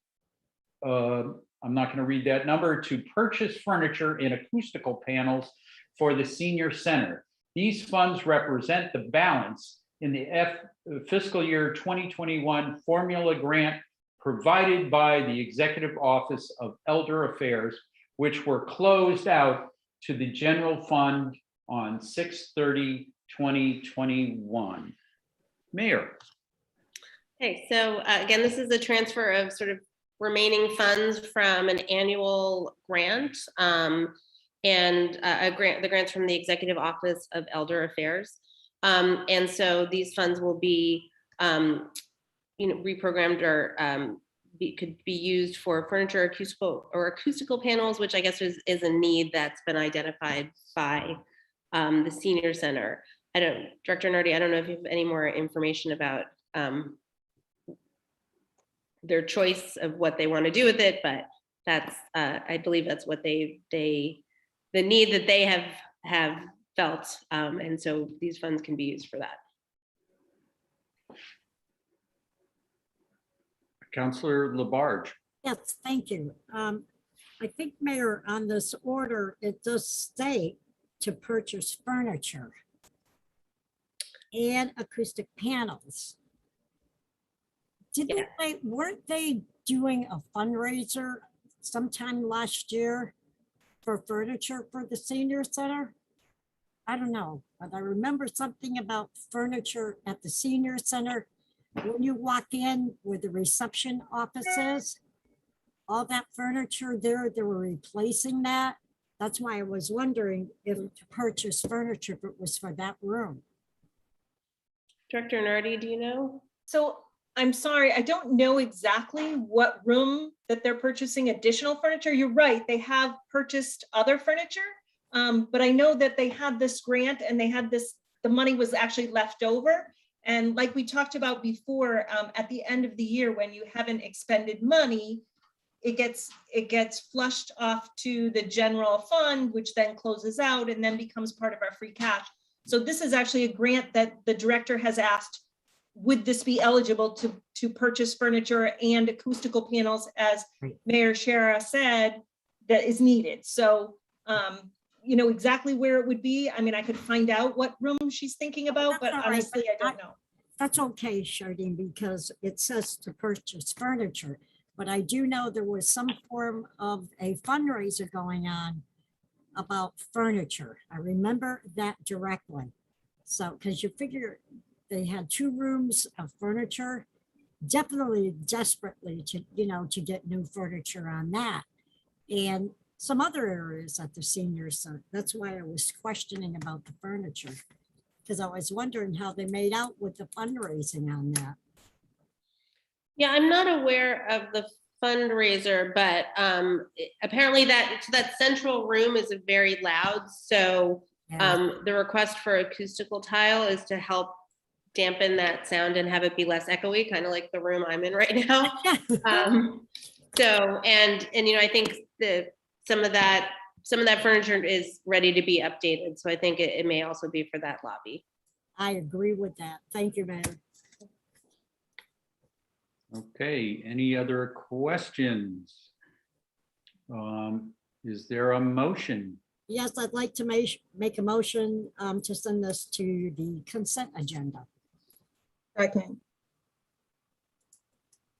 S2: I'm not going to read that number, to purchase furniture and acoustical panels for the senior center. These funds represent the balance in the fiscal year 2021 formula grant provided by the Executive Office of Elder Affairs, which were closed out to the general fund on 6/30/2021. Mayor.
S10: Okay, so again, this is a transfer of sort of remaining funds from an annual grant and the grants from the Executive Office of Elder Affairs. And so these funds will be reprogrammed or could be used for furniture, acoustical panels, which I guess is a need that's been identified by the senior center. Director Nardi, I don't know if you have any more information about their choice of what they want to do with it, but that's I believe that's what the need that they have felt, and so these funds can be used for that.
S2: Councillor Labarge.
S6: Yes, thank you. I think, Mayor, on this order, it does state to purchase furniture and acoustic panels. Weren't they doing a fundraiser sometime last year for furniture for the senior center? I don't know, but I remember something about furniture at the senior center. When you walk in where the reception office is, all that furniture there, they were replacing that. That's why I was wondering if to purchase furniture, if it was for that room.
S10: Director Nardi, do you know?
S11: So I'm sorry, I don't know exactly what room that they're purchasing additional furniture. You're right, they have purchased other furniture, but I know that they had this grant and they had this, the money was actually left over. And like we talked about before, at the end of the year, when you haven't expended money, it gets flushed off to the general fund, which then closes out and then becomes part of our free cash. So this is actually a grant that the director has asked, would this be eligible to purchase furniture and acoustical panels, as Mayor Shara said, that is needed. So, you know exactly where it would be. I mean, I could find out what room she's thinking about, but honestly, I don't know.
S6: That's okay, Shardine, because it says to purchase furniture. But I do know there was some form of a fundraiser going on about furniture. I remember that directly. So, because you figure they had 2 rooms of furniture, definitely desperately to, to get new furniture on that. And some other areas at the seniors. So that's why I was questioning about the furniture, because I was wondering how they made out with the fundraising on that.
S10: Yeah, I'm not aware of the fundraiser, but apparently that central room is very loud. So The request for acoustical tile is to help dampen that sound and have it be less echoey, kind of like the room I'm in right now. I think some of that furniture is ready to be updated. So I think it may also be for that lobby.
S6: I agree with that. Thank you, Mayor.
S2: Okay, any other questions? Is there a motion?
S6: Yes, I'd like to make a motion to send this to the consent agenda.
S11: Second.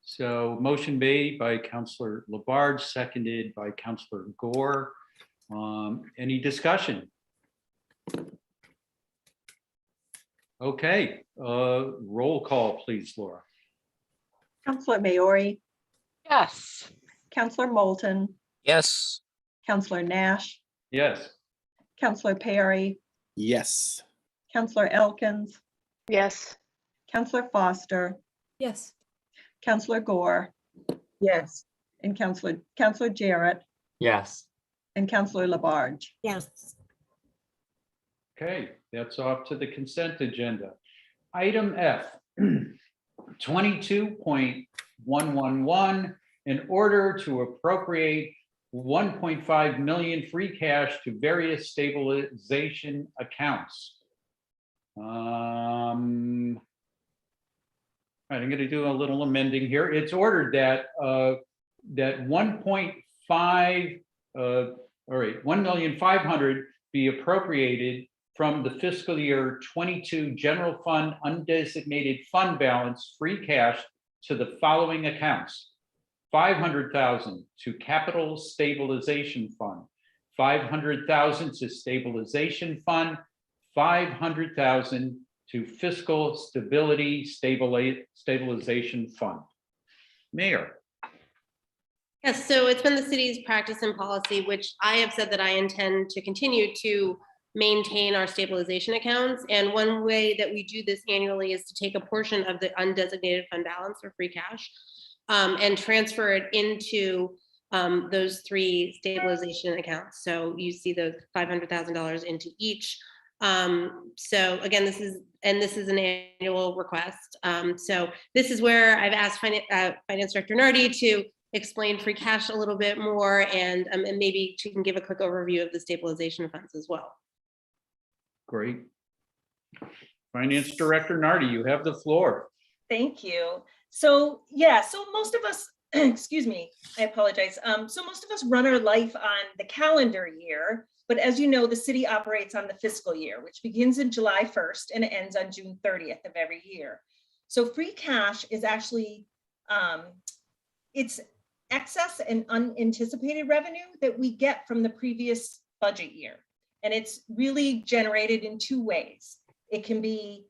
S2: So motion made by Councillor Labarge, seconded by Councillor Gore. Any discussion? Okay, roll call, please, Laura.
S3: Counselor Maori,
S4: Yes.
S3: Counselor Moulton,
S9: Yes.
S3: Counselor Nash,
S2: Yes.
S3: Counselor Perry,
S1: Yes.
S3: Counselor Elkins,
S12: Yes.
S3: Counselor Foster,
S7: Yes.
S3: Counselor Gore,
S11: Yes.
S3: and Counselor Jarrett,
S8: Yes.
S3: and Counselor Labarge.
S6: Yes.
S2: Okay, that's off to the consent agenda. Item F, 22.111, in order to appropriate 1.5 million free cash to various stabilization accounts. All right, I'm going to do a little amending here. It's ordered that 1,500,000 be appropriated from the fiscal year 22 general fund undesignated fund balance free cash to the following accounts: 500,000 to capital stabilization fund, 500,000 to stabilization fund, 500,000 to fiscal stability stabilization fund. Mayor.
S10: Yes, so it's been the city's practice and policy, which I have said that I intend to continue to maintain our stabilization accounts. And one way that we do this annually is to take a portion of the undesignated fund balance or free cash and transfer it into those three stabilization accounts. So you see those $500,000 into each. So again, this is an annual request. So this is where I've asked Finance Director Nardi to explain free cash a little bit more, and maybe she can give a quick overview of the stabilization funds as well.
S2: Great. Finance Director Nardi, you have the floor.
S11: Thank you. So yeah, so most of us, excuse me, I apologize. So most of us run our life on the calendar year, but as you know, the city operates on the fiscal year, which begins in July 1st and it ends on June 30th of every year. So free cash is actually, it's excess and unanticipated revenue that we get from the previous budget year. And it's really generated in two ways. It can be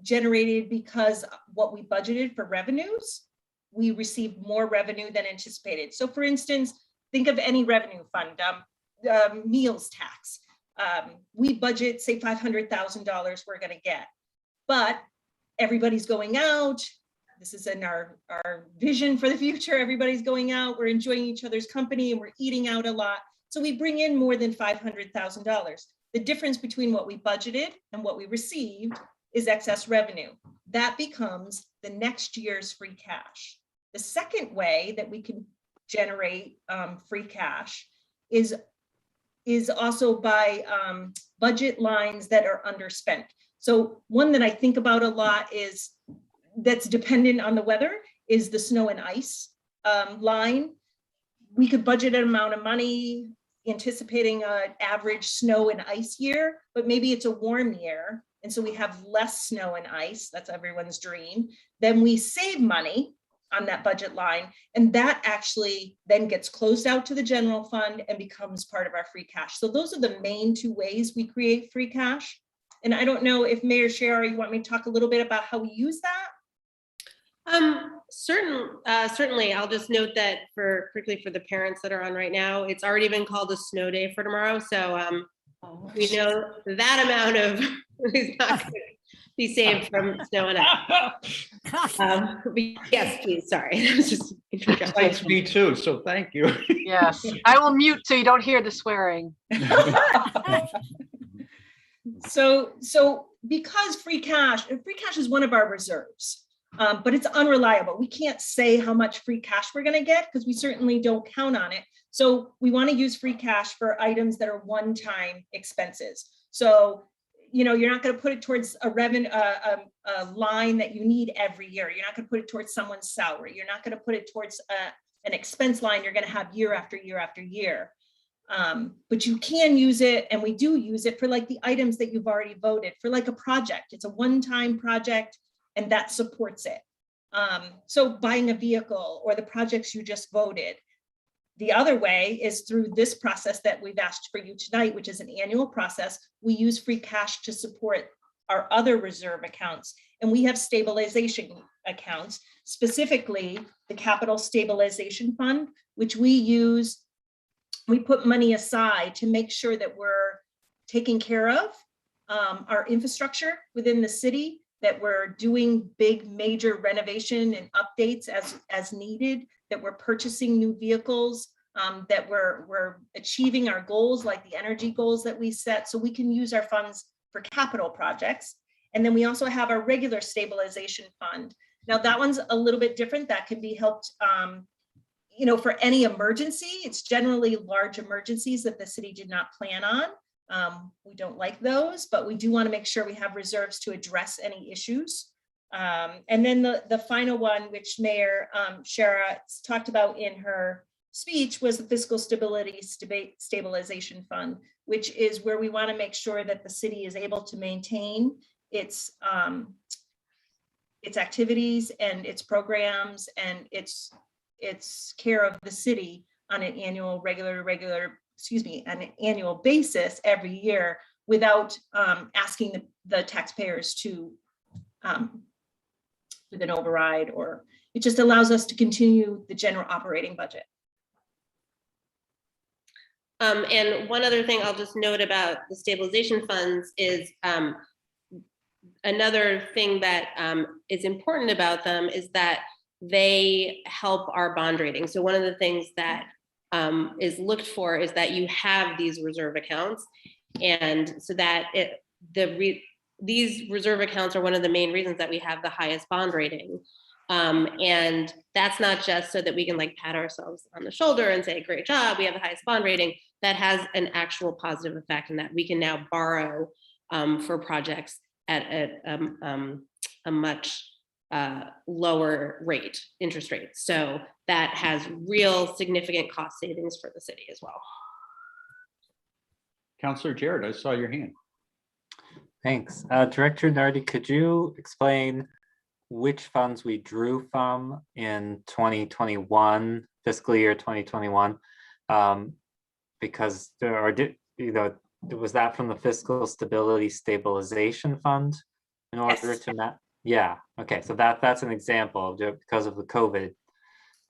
S11: generated because what we budgeted for revenues, we received more revenue than anticipated. So for instance, think of any revenue fund, meals tax. We budget, say $500,000 we're gonna get, but everybody's going out. This is in our vision for the future. Everybody's going out, we're enjoying each other's company and we're eating out a lot. So we bring in more than $500,000. The difference between what we budgeted and what we received is excess revenue. That becomes the next year's free cash. The second way that we can generate free cash is also by budget lines that are underspent. So one that I think about a lot is that's dependent on the weather is the snow and ice line. We could budget an amount of money anticipating an average snow and ice year, but maybe it's a warm year. And so we have less snow and ice, that's everyone's dream. Then we save money on that budget line. And that actually then gets closed out to the general fund and becomes part of our free cash. So those are the main two ways we create free cash. And I don't know if Mayor Sherrill, you want me to talk a little bit about how we use that?
S10: Certainly. I'll just note that particularly for the parents that are on right now, it's already been called a snow day for tomorrow. So we know that amount of is not going to be saved from snow and ice. But yes, please. Sorry. That was just
S2: Thanks, me too. So thank you.
S4: Yes, I will mute so you don't hear the swearing.
S11: So because free cash is one of our reserves, but it's unreliable. We can't say how much free cash we're going to get because we certainly don't count on it. So we want to use free cash for items that are one-time expenses. So, you know, you're not going to put it towards a revenue, a line that you need every year. You're not going to put it towards someone's salary. You're not going to put it towards an expense line you're going to have year after year after year. But you can use it, and we do use it for like the items that you've already voted for, like a project. It's a one-time project and that supports it. So buying a vehicle or the projects you just voted. The other way is through this process that we've asked for you tonight, which is an annual process. We use free cash to support our other reserve accounts, and we have stabilization accounts, specifically the Capital Stabilization Fund, which we use. We put money aside to make sure that we're taking care of our infrastructure within the city, that we're doing big major renovation and updates as needed, that we're purchasing new vehicles, that we're achieving our goals, like the energy goals that we set, so we can use our funds for capital projects. And then we also have our regular stabilization fund. Now that one's a little bit different. That can be helped, you know, for any emergency. It's generally large emergencies that the city did not plan on. We don't like those, but we do want to make sure we have reserves to address any issues. And then the final one, which Mayor Shara talked about in her speech, was the Fiscal Stabilization Fund, which is where we want to make sure that the city is able to maintain its activities and its programs and its care of the city on an annual an annual basis every year, without asking the taxpayers to with an override, or it just allows us to continue the general operating budget.
S10: And one other thing I'll just note about the stabilization funds is another thing that is important about them is that they help our bond rating. So one of the things that is looked for is that you have these reserve accounts, and so that these reserve accounts are one of the main reasons that we have the highest bond rating. And that's not just so that we can like pat ourselves on the shoulder and say, great job, we have the highest bond rating. That has an actual positive effect, in that we can now borrow for projects at a much lower interest rate. So that has real significant cost savings for the city as well.
S2: Councillor Jarrett, I saw your hand.
S8: Thanks. Director Nardi, could you explain which funds we drew from in 2021, fiscal year 2021? Because was that from the Fiscal Stabilization Fund in order to not? Yeah. Okay. So that's an example. Because of the COVID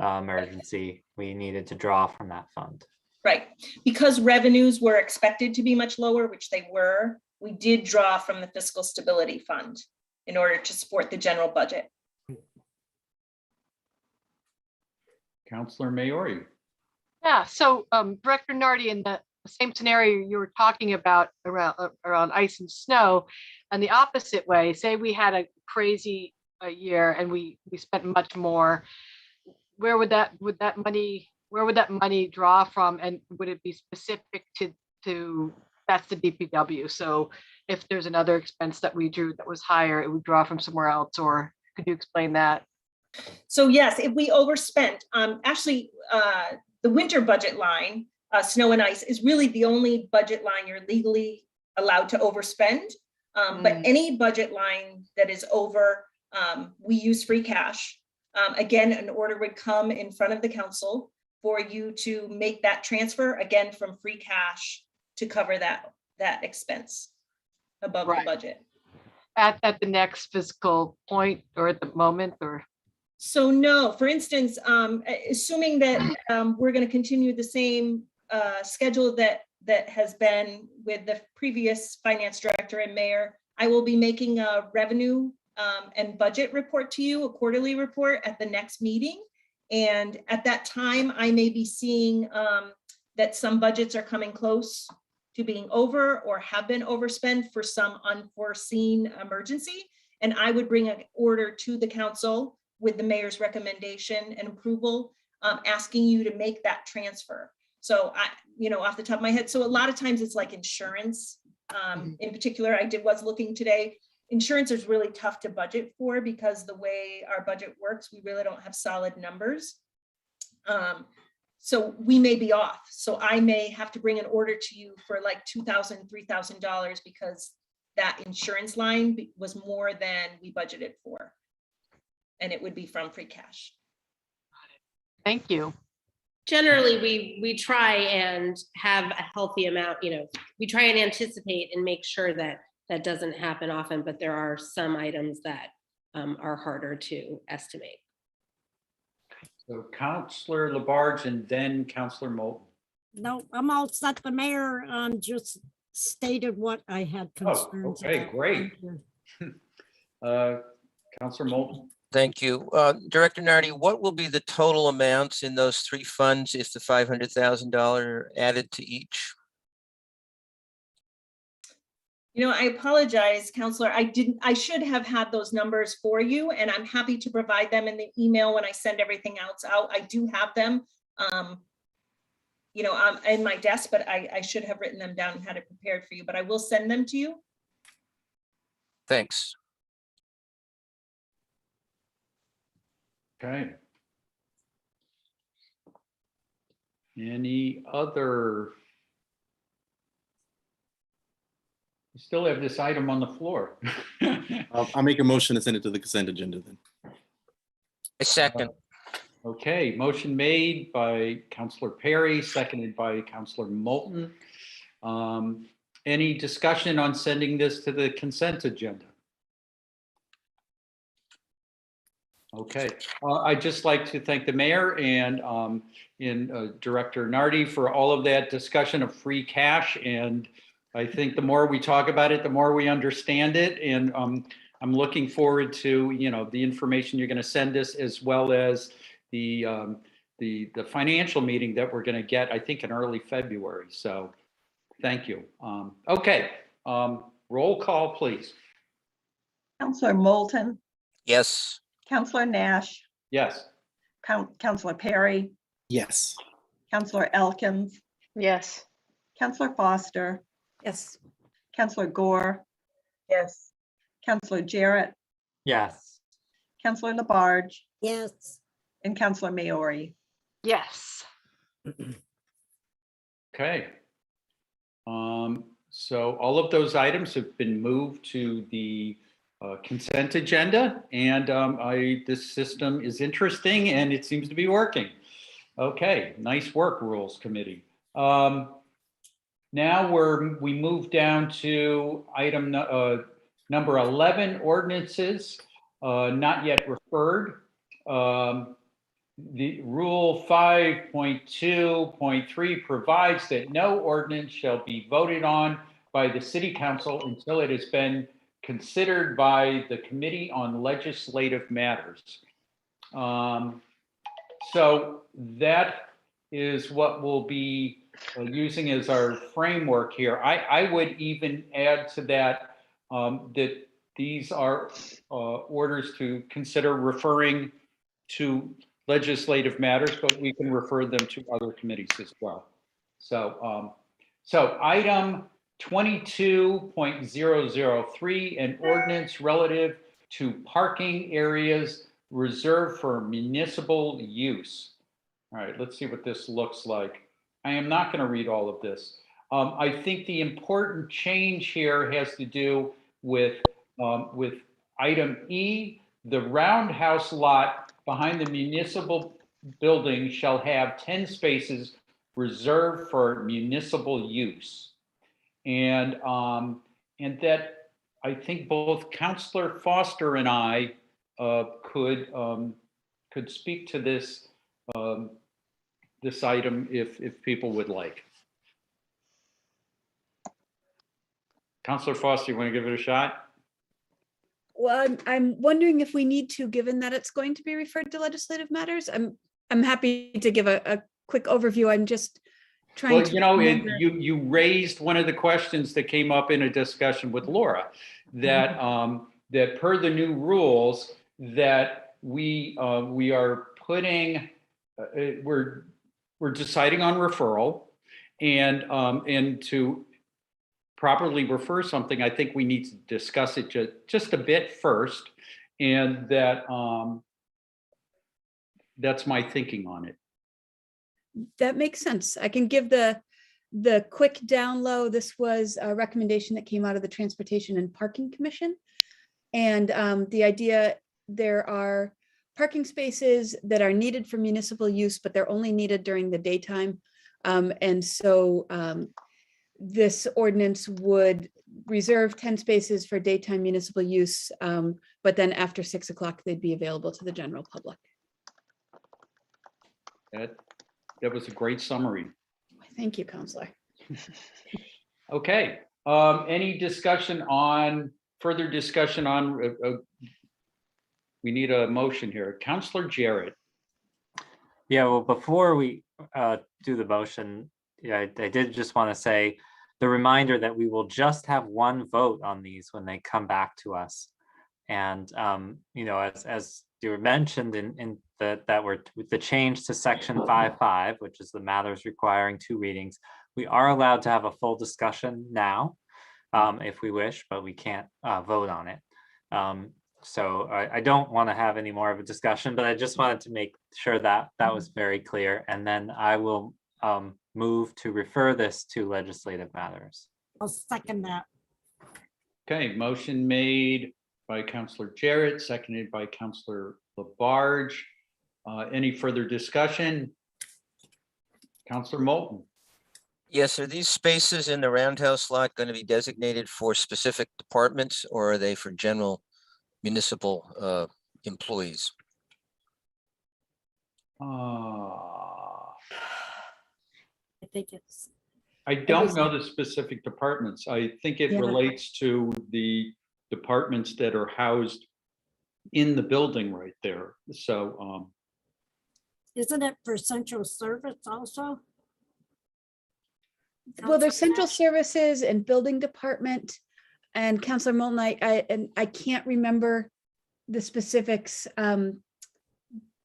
S8: emergency, we needed to draw from that fund.
S11: Right. Because revenues were expected to be much lower, which they were, we did draw from the Fiscal Stability Fund in order to support the general budget.
S2: Councillor Maori.
S4: Yeah, so Director Nardi, in the same scenario you were talking about around ice and snow, and the opposite way, say we had a crazy year and we spent much more, where would that money draw from, and would it be specific to that's the DPW? So if there's another expense that we drew that was higher, it would draw from somewhere else, or could you explain that?
S11: So yes, if we overspent, actually the winter budget line, snow and ice, is really the only budget line you're legally allowed to overspend. But any budget line that is over, we use free cash. Again, an order would come in front of the council for you to make that transfer, again, from free cash to cover that expense above the budget.
S4: At the next fiscal point, or at the moment, or?
S11: So no, for instance, assuming that we're going to continue the same schedule that has been with the previous finance director and mayor, I will be making a revenue and budget report to you, a quarterly report at the next meeting. And at that time, I may be seeing that some budgets are coming close to being over or have been overspent for some unforeseen emergency. And I would bring an order to the council with the mayor's recommendation and approval, asking you to make that transfer. So I, off the top of my head, so a lot of times it's like insurance. In particular, was looking today. Insurance is really tough to budget for because the way our budget works, we really don't have solid numbers. So we may be off. So I may have to bring an order to you for like $2,000, $3,000 because that insurance line was more than we budgeted for. And it would be from free cash.
S4: Thank you.
S10: Generally, we try and have a healthy amount, we try and anticipate and make sure that that doesn't happen often, but there are some items that are harder to estimate.
S2: So Counselor Labarge and then Counselor Moulton.
S6: No, I'm all set. The mayor just stated what I had concerns
S2: okay,
S6: about.
S2: great.
S6: Thank you.
S2: Counselor Moulton.
S9: Thank you. Director Nardi, what will be the total amounts in those three funds if the $500,000 added to each?
S11: I apologize, Counselor. I should have had those numbers for you, and I'm happy to provide them in the email when I send everything else out. I do have them, in my desk, but I should have written them down and had it prepared for you, but I will send them to you.
S9: Thanks.
S2: Okay. Any other? We still have this item on the floor.
S1: I'll make a motion to send it to the consent agenda then.
S9: A second.
S2: Okay, motion made by Counselor Perry, seconded by Counselor Moulton. Any discussion on sending this to the consent agenda? Okay, I'd just like to thank the mayor and Director Nardi for all of that discussion of free cash. And I think the more we talk about it, the more we understand it. And I'm looking forward to, the information you're going to send us, as well as the financial meeting that we're going to get, I think, in early February. So thank you. Okay, roll call, please.
S3: Counselor Moulton,
S9: Yes.
S3: Counselor Nash,
S2: Yes.
S3: Counselor Perry,
S1: Yes.
S3: Counselor Elkins,
S12: Yes.
S3: Counselor Foster,
S7: Yes.
S3: Counselor Gore,
S11: Yes.
S3: Counselor Jarrett,
S8: Yes.
S3: Counselor Labarge,
S6: Yes.
S3: and Counselor Maori.
S4: Yes.
S2: Okay. So all of those items have been moved to the consent agenda, and this system is interesting and it seems to be working. Okay, nice work, Rules Committee. Now we move down to item number 11, ordinances not yet referred. The Rule 5.2.3 provides that no ordinance shall be voted on by the City Council until it has been considered by the Committee on Legislative Matters. So that is what we'll be using as our framework here. I would even add to that that these are orders to consider referring to legislative matters, but we can refer them to other committees as well. So, item 22.003, an ordinance relative to parking areas reserved for municipal use. All right, let's see what this looks like. I am not going to read all of this. I think the important change here has to do with item E. The roundhouse lot behind the municipal building shall have 10 spaces reserved for municipal use. And that I think both Councillor Foster and I could speak to this this item if people would like. Councillor Foster, you want to give it a shot?
S7: Well, I'm wondering if we need to, given that it's going to be referred to legislative matters. I'm happy to give a quick overview. I'm just trying
S2: Well,
S7: to
S2: you know,
S7: remember.
S2: you raised one of the questions that came up in a discussion with Laura, that, that per the new rules, that we are putting, we're deciding on referral, and to properly refer something, I think we need to discuss it just a bit first, and that, that's my thinking on it.
S7: That makes sense. I can give the quick down low. This was a recommendation that came out of the Transportation and Parking Commission. And the idea, there are parking spaces that are needed for municipal use, but they're only needed during the daytime. And so this ordinance would reserve 10 spaces for daytime municipal use, but then after 6 o'clock, they'd be available to the general public.
S2: That was a great summary.
S7: Thank you, Counselor.
S2: Okay, any discussion on, further discussion on, we need a motion here. Counselor Jarrett.
S8: Yeah, well, before we do the motion, yeah, I did just want to say the reminder that we will just have one vote on these when they come back to us. And, you know, as you mentioned in that were with the change to section 5.5, which is the matters requiring 2 readings, we are allowed to have a full discussion now if we wish, but we can't vote on it. So I don't want to have any more of a discussion, but I just wanted to make sure that that was very clear. And then I will move to refer this to legislative matters.
S6: I'll second that.
S2: Okay, motion made by Counselor Jarrett, seconded by Counselor Labarge. Any further discussion? Counselor Moulton.
S9: Yes, are these spaces in the roundhouse lot going to be designated for specific departments, or are they for general municipal employees?
S6: I think it's,
S2: I don't know the specific departments. I think it
S7: Yeah.
S2: relates to the departments that are housed in the building right there. So,
S6: isn't it for central service also?
S7: Well, there's
S6: Counselor
S7: central
S6: Nash?
S7: services and building department, and Counselor Moulton, I can't remember the specifics.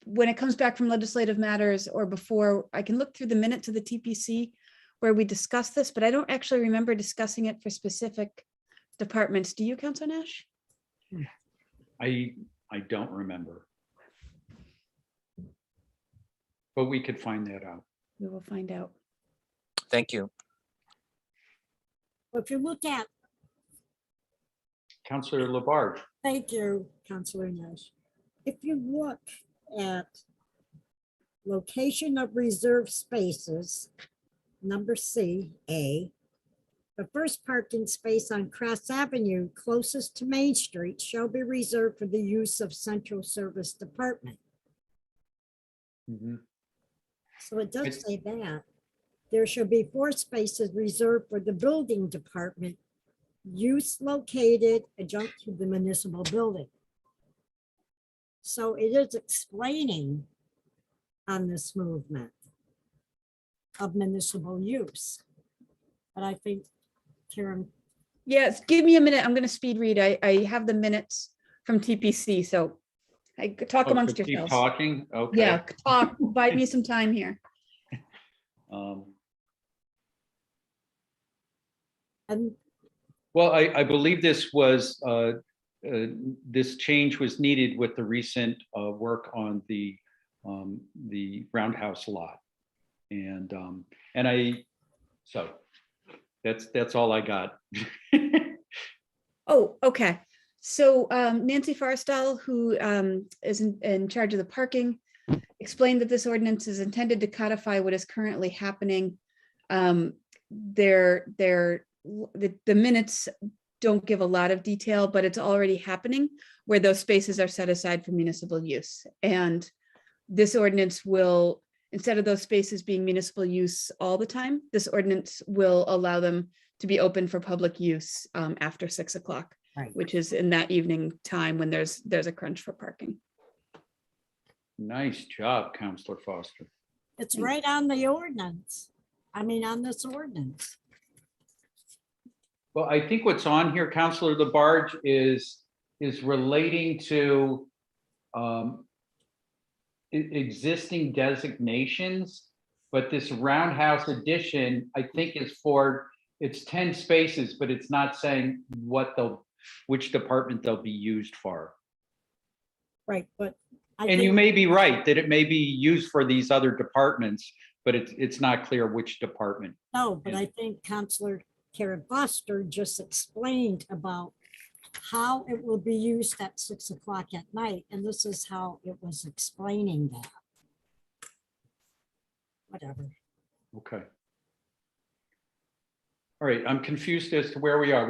S7: When it comes back from legislative matters or before, I can look through the minutes of the TPC where we discussed this, but I don't actually remember discussing it for specific departments. Do you, Counselor Nash?
S2: I don't remember. But we could find that out.
S7: We will find out.
S9: Thank you.
S6: If you look at,
S2: Counselor Labarge.
S6: thank you, Counselor Nash. If you look at location of reserved spaces, number C, A, the first parking space on Cross Avenue closest to Main Street shall be reserved for the use of Central Service Department. So it does say that. There shall be 4 spaces reserved for the building department, use located adjunct to the municipal building. So it is explaining on this movement of municipal use. But I think, Karen,
S7: Yes, give me a minute. I'm going to speed read. I have the minutes from TPC, so I could talk
S2: Oh, so
S7: amongst
S2: keep
S7: yourselves.
S2: talking? Okay.
S7: Yeah, talk, buy me some time here.
S6: and
S2: Well, I believe this was, this change was needed with the recent work on the roundhouse lot. And so that's all I got.
S7: Oh, okay. So Nancy Forrestal, who is in charge of the parking, explained that this ordinance is intended to codify what is currently happening. The minutes don't give a lot of detail, but it's already happening where those spaces are set aside for municipal use. And this ordinance will, instead of those spaces being municipal use all the time, this ordinance will allow them to be open for public use after 6 o'clock,
S6: right.
S7: which is in that evening time when there's a crunch for parking.
S2: Nice job, Counselor Foster.
S6: It's right on the ordinance. I mean, on this ordinance.
S2: Well, I think what's on here, Counselor Labarge, is relating to existing designations, but this roundhouse addition, I think it's 10 spaces, but it's not saying which department they'll be used for.
S6: Right, but. I
S2: And you
S6: think-
S2: may be right that it may be used for these other departments, but it's not clear which department.
S6: No, but I think Counselor Karen Foster just explained about how it will be used at 6 o'clock at night, and this is how it was explaining that. Whatever.
S2: Okay. All right, I'm confused as to where we are.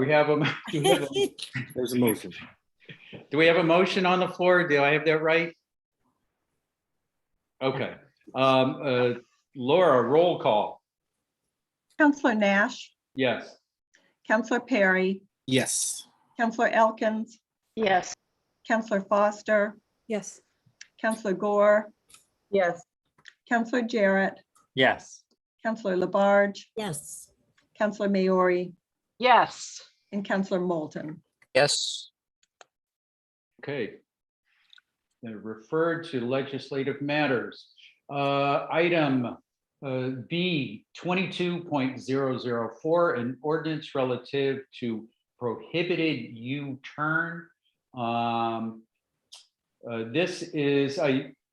S1: There's a motion.
S2: Do we have a motion on the floor? Do I have that right? Okay. Laura, roll call.
S3: Counselor Nash,
S2: Yes.
S3: Counselor Perry,
S1: Yes.
S3: Counselor Elkins,
S12: Yes.
S3: Counselor Foster,
S7: Yes.
S3: Counselor Gore,
S11: Yes.
S3: Counselor Jarrett,
S8: Yes.
S3: Counselor Labarge,
S6: Yes,
S3: Counselor Maori,
S4: Yes.
S3: and Counselor Moulton.
S9: Yes.
S2: Okay. Referred to legislative matters. Item B 22.004, an ordinance relative to prohibited U-turn. This is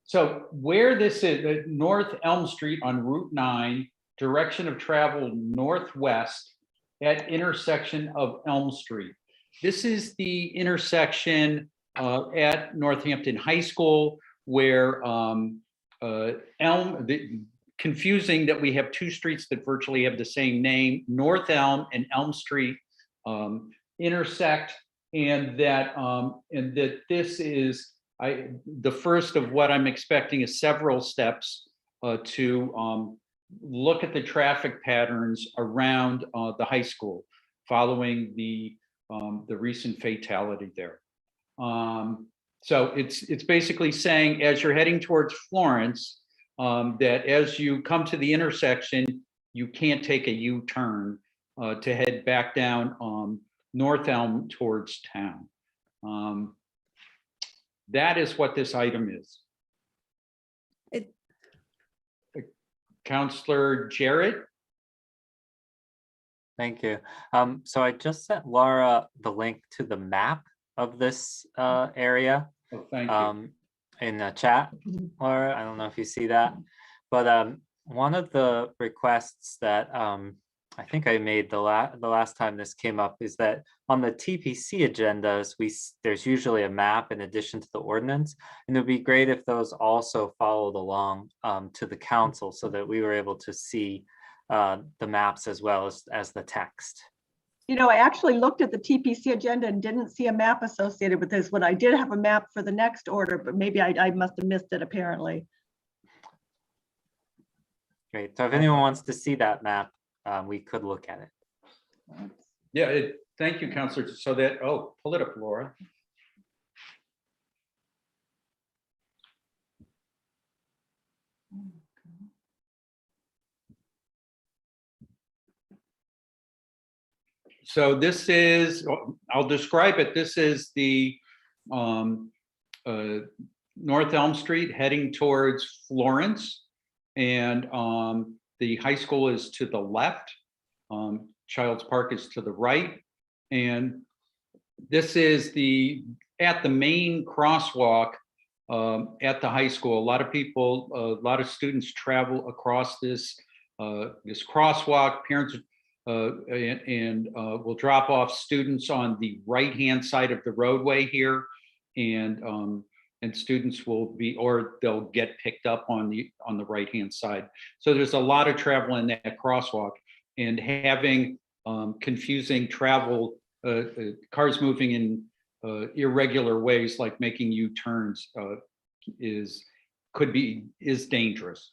S2: so where this is, North Elm Street on Route 9, direction of travel northwest at intersection of Elm Street. This is the intersection at Northampton High School where confusing that we have two streets that virtually have the same name, North Elm and Elm Street intersect, and that this is the first of what I'm expecting is several steps to look at the traffic patterns around the high school following the recent fatality there. So it's basically saying as you're heading towards Florence, that as you come to the intersection, you can't take a U-turn to head back down North Elm towards town. That is what this item is. Counselor Jarrett?
S8: Thank you. So I just sent Laura the link to the map of this area
S2: Oh, thank you.
S8: in the chat, Laura. I don't know if you see that, but one of the requests that I think I made the last time this came up is that on the TPC agendas, there's usually a map in addition to the ordinance, and it'd be great if those also followed along to the council so that we were able to see the maps as well as the text.
S3: You know, I actually looked at the TPC agenda and didn't see a map associated with this one. I did have a map for the next order, but maybe I must have missed it apparently.
S8: Great. So if anyone wants to see that map, we could look at it.
S2: Yeah, thank you, Counselor. So that, pull it up, Laura. So this is, I'll describe it. This is the North Elm Street heading towards Florence. And the high school is to the left. Child's Park is to the right. And this is at the main crosswalk at the high school. A lot of students travel across this crosswalk. Parents will drop off students on the right-hand side of the roadway here, and students they'll get picked up on the right-hand side. So there's a lot of travel in that crosswalk, and having confusing travel, cars moving in irregular ways like making U-turns is dangerous.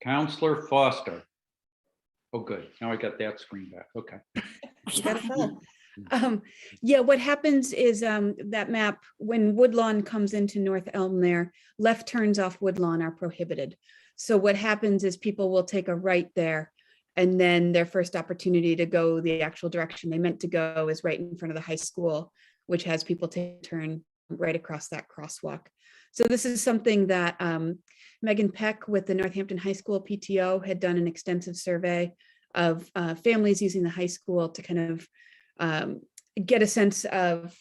S2: Counselor Foster. Oh, good. Now I got that screen back. Okay.
S7: Yeah, what happens is that map, when Woodlawn comes into North Elm there, left turns off Woodlawn are prohibited. So what happens is people will take a right there, and then their first opportunity to go the actual direction they meant to go is right in front of the high school, which has people take a turn right across that crosswalk. So this is something that Megan Peck with the Northampton High School PTO had done an extensive survey of families using the high school to kind of get a sense of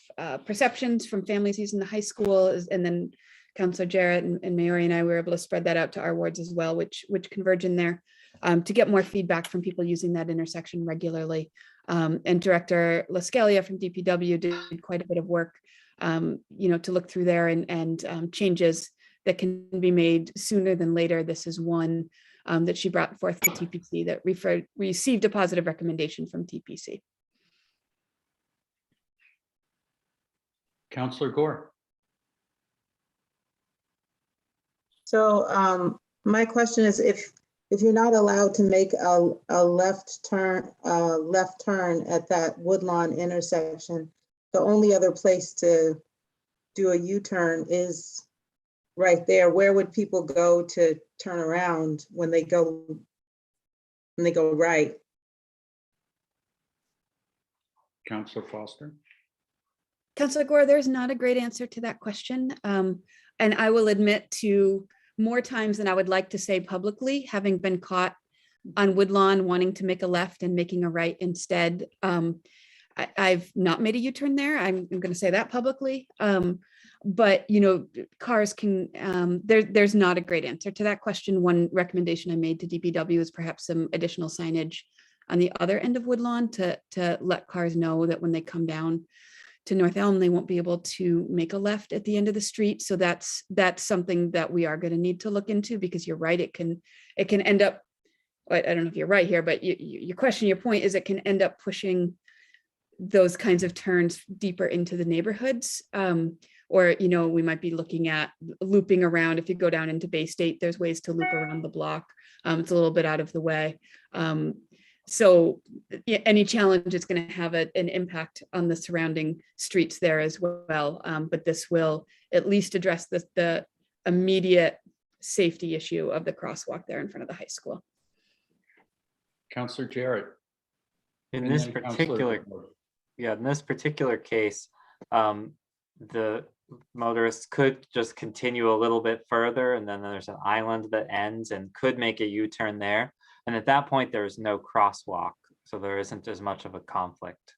S7: perceptions from families using the high school. And then Councilor Jarrett and Mary and I were able to spread that out to our wards as well, which converge in there to get more feedback from people using that intersection regularly. And Director LaScalia from DPW did quite a bit of work, to look through there and changes that can be made sooner than later. This is one that she brought forth to TPC that received a positive recommendation from TPC.
S2: Counselor Gore.
S13: So my question is, if you're not allowed to make a left turn at that Woodlawn intersection, the only other place to do a U-turn is right there. Where would people go to turn around when they go right?
S2: Counselor Foster.
S7: Councilor Gore, there's not a great answer to that question. And I will admit to more times than I would like to say publicly, having been caught on Woodlawn wanting to make a left and making a right instead. I've not made a U-turn there. I'm going to say that publicly. But cars can, there's not a great answer to that question. One recommendation I made to DPW is perhaps some additional signage on the other end of Woodlawn to let cars know that when they come down to North Elm, they won't be able to make a left at the end of the street. So that's something that we are going to need to look into, because you're right, it can end up, I don't know if you're right here, but your point is it can end up pushing those kinds of turns deeper into the neighborhoods. Or, we might be looking at looping around. If you go down into Bay State, there's ways to loop around the block. It's a little bit out of the way. So any challenge is going to have an impact on the surrounding streets there as well. But this will at least address the immediate safety issue of the crosswalk there in front of the high school.
S2: Counselor Jarrett.
S8: In
S2: And
S8: this
S2: then Counselor
S8: particular case, the motorists could just continue a little bit further, and then there's an island that ends and could make a U-turn there. And at that point, there is no crosswalk, so there isn't as much of a conflict.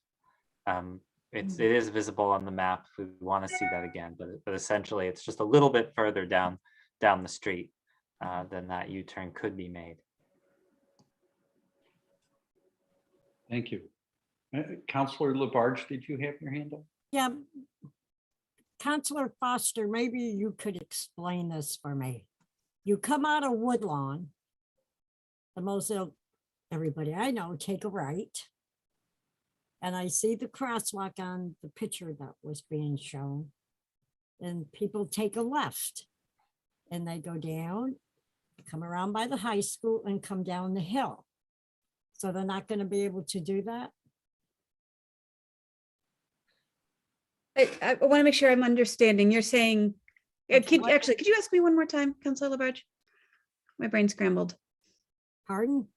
S8: It is visible on the map if we want to see that again, but essentially it's just a little bit further down the street than that U-turn could be made.
S2: Thank you. Counselor Labarge, did you have your hand up?
S6: Yeah. Councilor Foster, maybe you could explain this for me. You come out of Woodlawn, everybody I know take a right. And I see the crosswalk on the picture that was being shown. And people take a left. And they go down, come around by the high school and come down the hill. So they're not going to be able to do that?
S7: I want to make sure I'm understanding. You're saying, could you ask me one more time, Councilor Labarge? My brain scrambled.
S6: Pardon?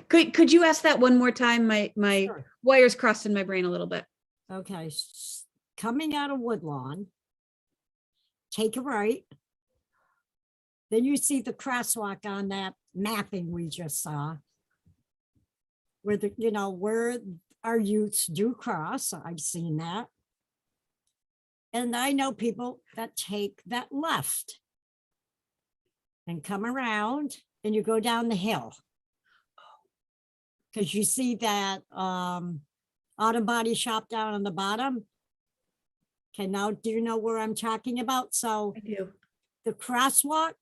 S7: Could you ask that one more time? My
S6: Sure.
S7: wires crossed in my brain a little bit.
S6: Okay, coming out of Woodlawn, take a right. Then you see the crosswalk on that mapping we just saw. Where where our youths do cross. I've seen that. And I know people that take that left and come around and you go down the hill. Because you see that auto body shop down on the bottom. Okay, now do you know where I'm talking about? So
S7: I do.
S6: The crosswalk,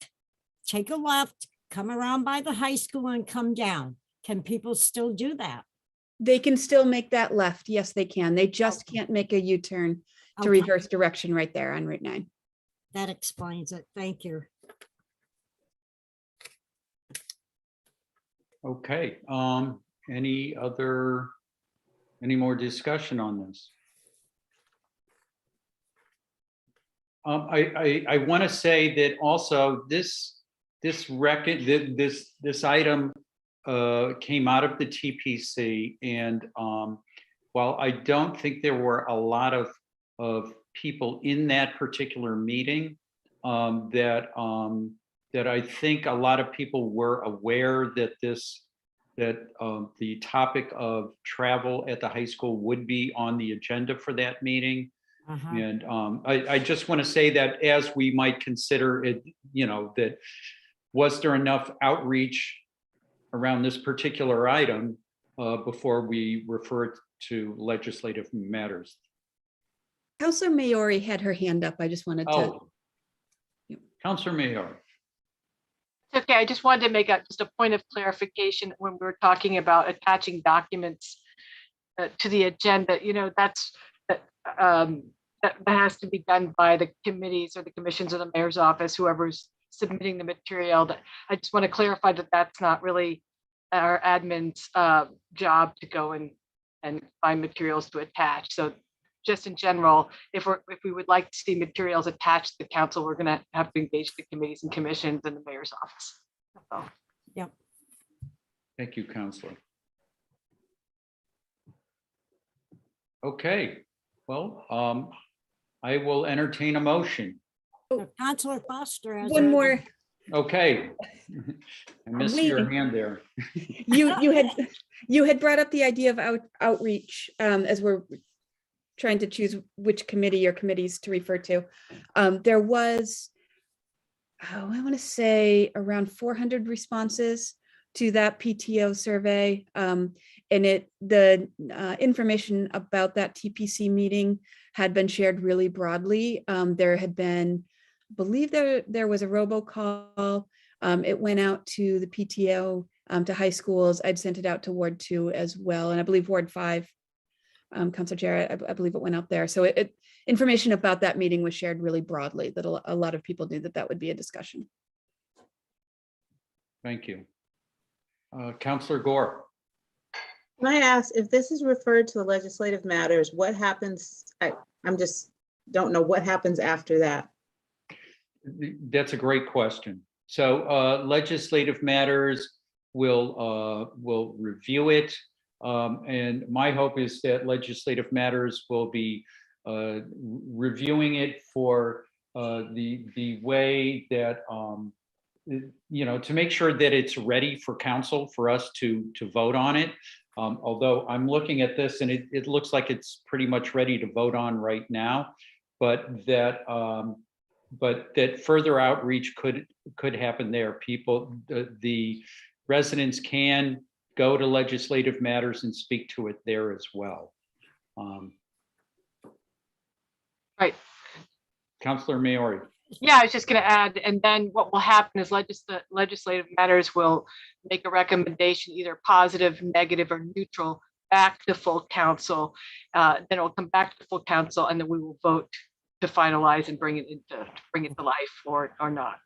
S6: take a left, come around by the high school and come down. Can people still do that?
S7: They can still make that left. Yes, they can. They just can't make a U-turn to
S6: Okay.
S7: reverse direction right there on Route 9.
S6: That explains it. Thank you.
S2: Okay, any more discussion on this? I want to say that also this this item came out of the TPC, and while I don't think there were a lot of people in that particular meeting, that I think a lot of people were aware that the topic of travel at the high school would be on the agenda for that meeting.
S6: Uh-huh.
S2: And I just want to say that as we might consider it, that was there enough outreach around this particular item before we refer it to legislative matters?
S7: Counselor Maori had her hand up. I just wanted to.
S2: Oh, Counselor Mayor.
S4: Okay, I just wanted to make just a point of clarification when we were talking about attaching documents to the agenda. That has to be done by the committees or the commissions or the mayor's office, whoever's submitting the material. That I just want to clarify that that's not really our admin's job to go and find materials to attach. So just in general, if we would like to see materials attached to the council, we're going to have to engage the committees and commissions and the mayor's office. That's all.
S6: Yep.
S2: Thank you, Counselor. Okay, well, I will entertain a motion.
S6: Counselor Foster has.
S7: One more.
S2: Okay. I missed your
S7: waiting.
S2: hand there.
S7: You had brought up the idea of outreach as we're trying to choose which committee or committees to refer to. There was, I want to say around 400 responses to that PTO survey. And the information about that TPC meeting had been shared really broadly. There had been, I believe there was a robocall. It went out to the PTO, to high schools. I'd sent it out to Ward 2 as well. And I believe Ward 5, Councilor Jarrett, I believe it went out there. So information about that meeting was shared really broadly, that a lot of people knew that would be a discussion.
S2: Thank you. Councilor Gore.
S13: Can I ask, if this is referred to the legislative matters, what happens? I'm just don't know what happens after that.
S2: That's a great question. So legislative matters will review it. And my hope is that legislative matters will be reviewing it for the way that, to make sure that it's ready for council for us to vote on it. Although I'm looking at this and it looks like it's pretty much ready to vote on right now, but that further outreach could happen there. The residents can go to legislative matters and speak to it there as well.
S4: Right.
S2: Councilor Maori.
S4: Yeah, I was just going to add, and then what will happen is legislative matters will make a recommendation, either positive, negative, or neutral, back to full council. Then it will come back to full council, and then we will vote to finalize and bring it to life or not.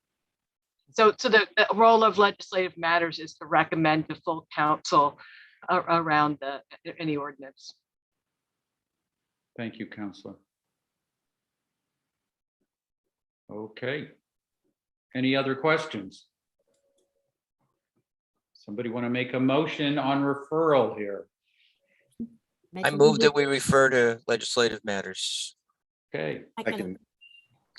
S4: So the role of legislative matters is to recommend to full council around any ordinance.
S2: Thank you, Councilor. Okay. Any other questions? Somebody want to make a motion on referral here?
S9: I move that we refer to legislative matters.
S2: Okay.
S1: Second.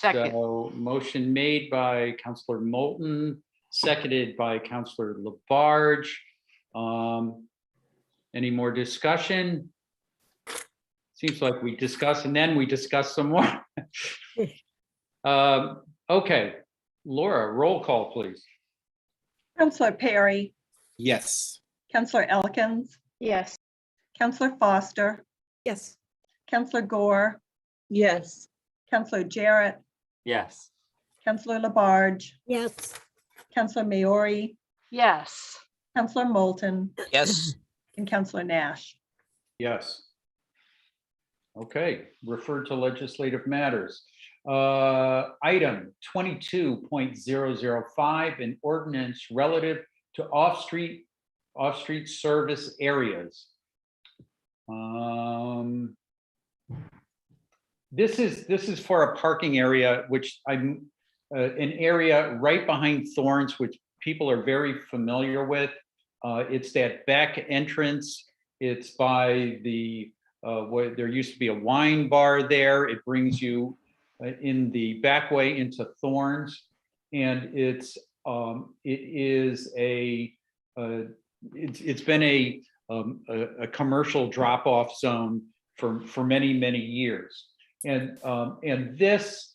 S4: Second.
S2: So motion made by Councilor Moulton, seconded by Councilor Labarge. Any more discussion? Seems like we discuss and then we discuss some more. Okay, Laura, roll call, please.
S3: Counselor Perry,
S1: Yes.
S3: Counselor Elkins,
S12: Yes.
S3: Counselor Foster,
S7: Yes.
S3: Counselor Gore,
S13: Yes.
S3: Counselor Jarrett,
S8: Yes.
S3: Counselor Labarge,
S6: Yes.
S3: Counselor Maori,
S4: Yes.
S3: Counselor Moulton,
S9: Yes,
S3: and Counselor Nash.
S2: Yes. Okay, refer to legislative matters. Item 22.005, an ordinance relative to off-street service areas. This is for a parking area, which an area right behind Thorns, which people are very familiar with. It's that back entrance. It's by the, where there used to be a wine bar there. It brings you in the back way into Thorns. And it's been a commercial drop-off zone for many, many years. And this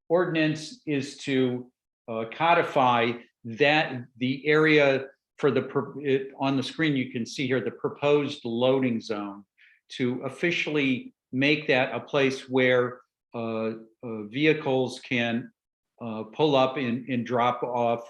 S2: ordinance is to codify that the area for on the screen, you can see here the proposed loading zone, to officially make that a place where vehicles can pull up and drop off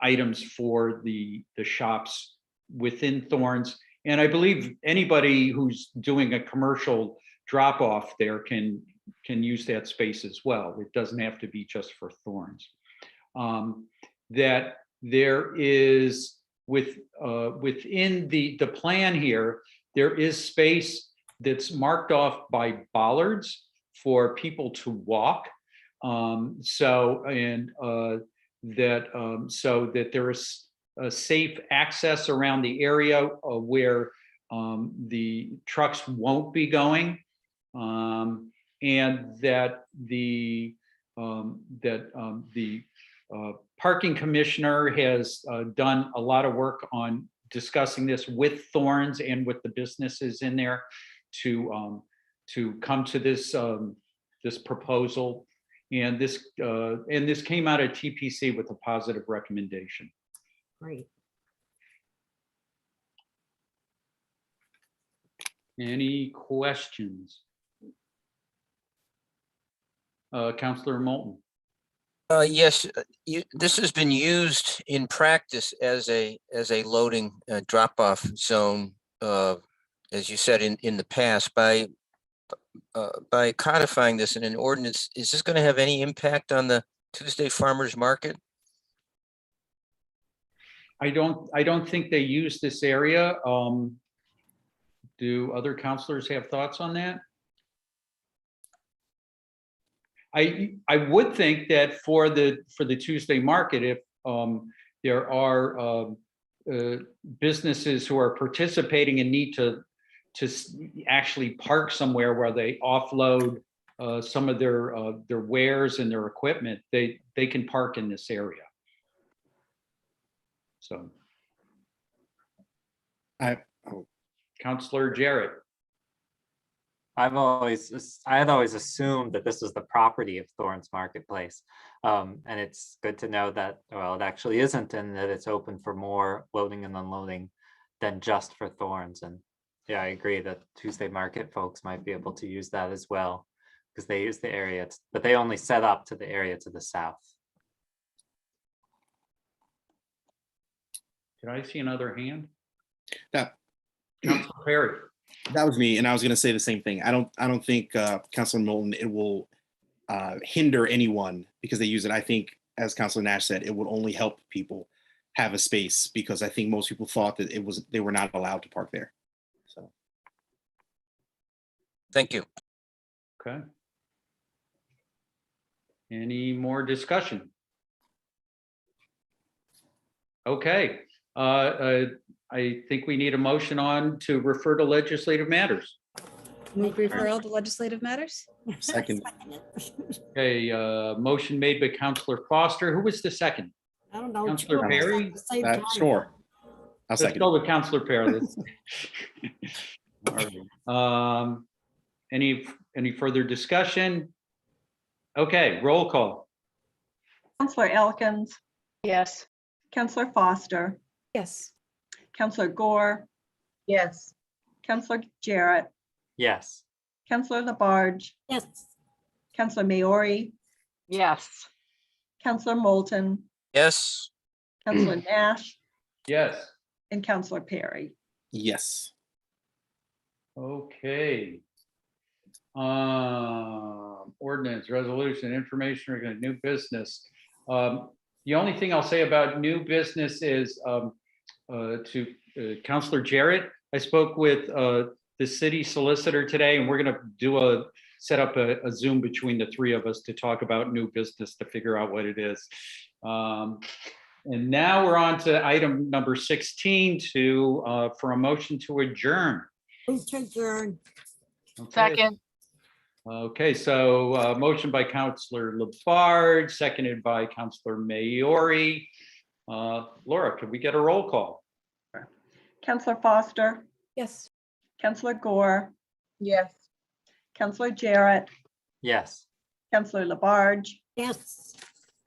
S2: items for the shops within Thorns. And I believe anybody who's doing a commercial drop off there can use that space as well. It doesn't have to be just for Thorns. That there is within the plan here, there is space that's marked off by bollards for people to walk. So that there is a safe access around the area where the trucks won't be going, and that the parking commissioner has done a lot of work on discussing this with Thorns and with the businesses in there to come to this this proposal. And this came out of TPC with a positive recommendation.
S6: Great.
S2: Any questions? Councilor Moulton.
S9: Yes, this has been used in practice as a loading drop-off zone, as you said in the past. By codifying this in an ordinance, is this going to have any impact on the Tuesday Farmers Market?
S2: I don't think they use this area. Do other councilors have thoughts on that? I would think that for the Tuesday market, if there are businesses who are participating and need to actually park somewhere where they offload some of their wares and their equipment, they can park in this area. So, Councilor Jarrett.
S8: I had always assumed that this was the property of Thorns Marketplace. And it's good to know that, well, it actually isn't, and that it's open for more loading and unloading than just for Thorns. And yeah, I agree that Tuesday Market folks might be able to use that as well, because they use the area, but they only set up to the area to the south.
S2: Did I see another hand?
S1: That,
S2: Councilor Perry.
S1: that was me, and I was going to say the same thing. I don't think Councilor Moulton, it will hinder anyone because they use it. I think, as Councilor Nash said, it would only help people have a space, because I think most people thought that they were not allowed to park there. So,
S9: Thank you.
S2: Okay. Any more discussion? Okay. I think we need a motion on to refer to legislative matters.
S7: Move referral to legislative matters?
S1: second.
S2: Okay, motion made by Councilor Foster. Who was the second?
S6: I don't know.
S2: Councilor
S6: two of us
S2: Perry?
S6: at the same time.
S1: Sure. I'll
S2: Let's
S1: second.
S2: go with Councilor Perry. All right. Any further discussion? Okay, roll call.
S3: Councillor Elkins,
S12: Yes.
S3: Councillor Foster,
S7: Yes.
S3: Councillor Gore,
S13: Yes.
S3: Councillor Jarrett,
S8: Yes.
S3: Councillor Labarge,
S6: Yes.
S3: Councillor Maori,
S12: Yes.
S3: Councillor Moulton,
S9: Yes.
S3: Councillor Nash,
S2: Yes.
S3: and Councillor Perry.
S1: Yes.
S2: Okay. Ordinance, resolution, information regarding new business. The only thing I'll say about new business is to Councilor Jarrett. I spoke with the city solicitor today, and we're going to do set up a Zoom between the three of us to talk about new business to figure out what it is. And now we're on to item number 16 for a motion to adjourn.
S6: Move to adjourn.
S2: Okay.
S4: Second,
S2: Okay, so motion by Counselor Labarge, seconded by Counselor Maori. Laura, could we get a roll call?
S3: Counselor Foster,
S7: Yes.
S3: Counselor Gore,
S13: Yes.
S3: Counselor Jarrett,
S8: Yes.
S3: Counselor Labarge,
S6: Yes.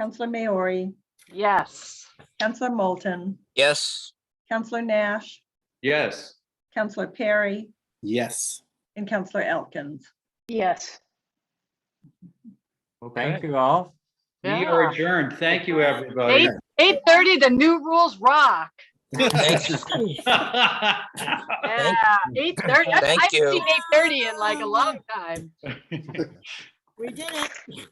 S3: Counselor Maori,
S4: yes.
S3: Counselor Moulton,
S9: Yes.
S3: Counselor Nash,
S2: Yes.
S3: Counselor Perry,
S1: Yes.
S3: and Counselor Elkins.
S12: Yes.
S2: Okay,
S8: Thank you all.
S2: we are
S4: Yeah.
S2: adjourned. Thank you, everybody.
S4: 8:30, the new rules rock.
S9: Thank you.
S4: Yeah,
S9: Thank
S4: 8:30. I
S9: Thank
S4: haven't
S9: you.
S4: seen 8:30 in like a long time.
S6: We did it.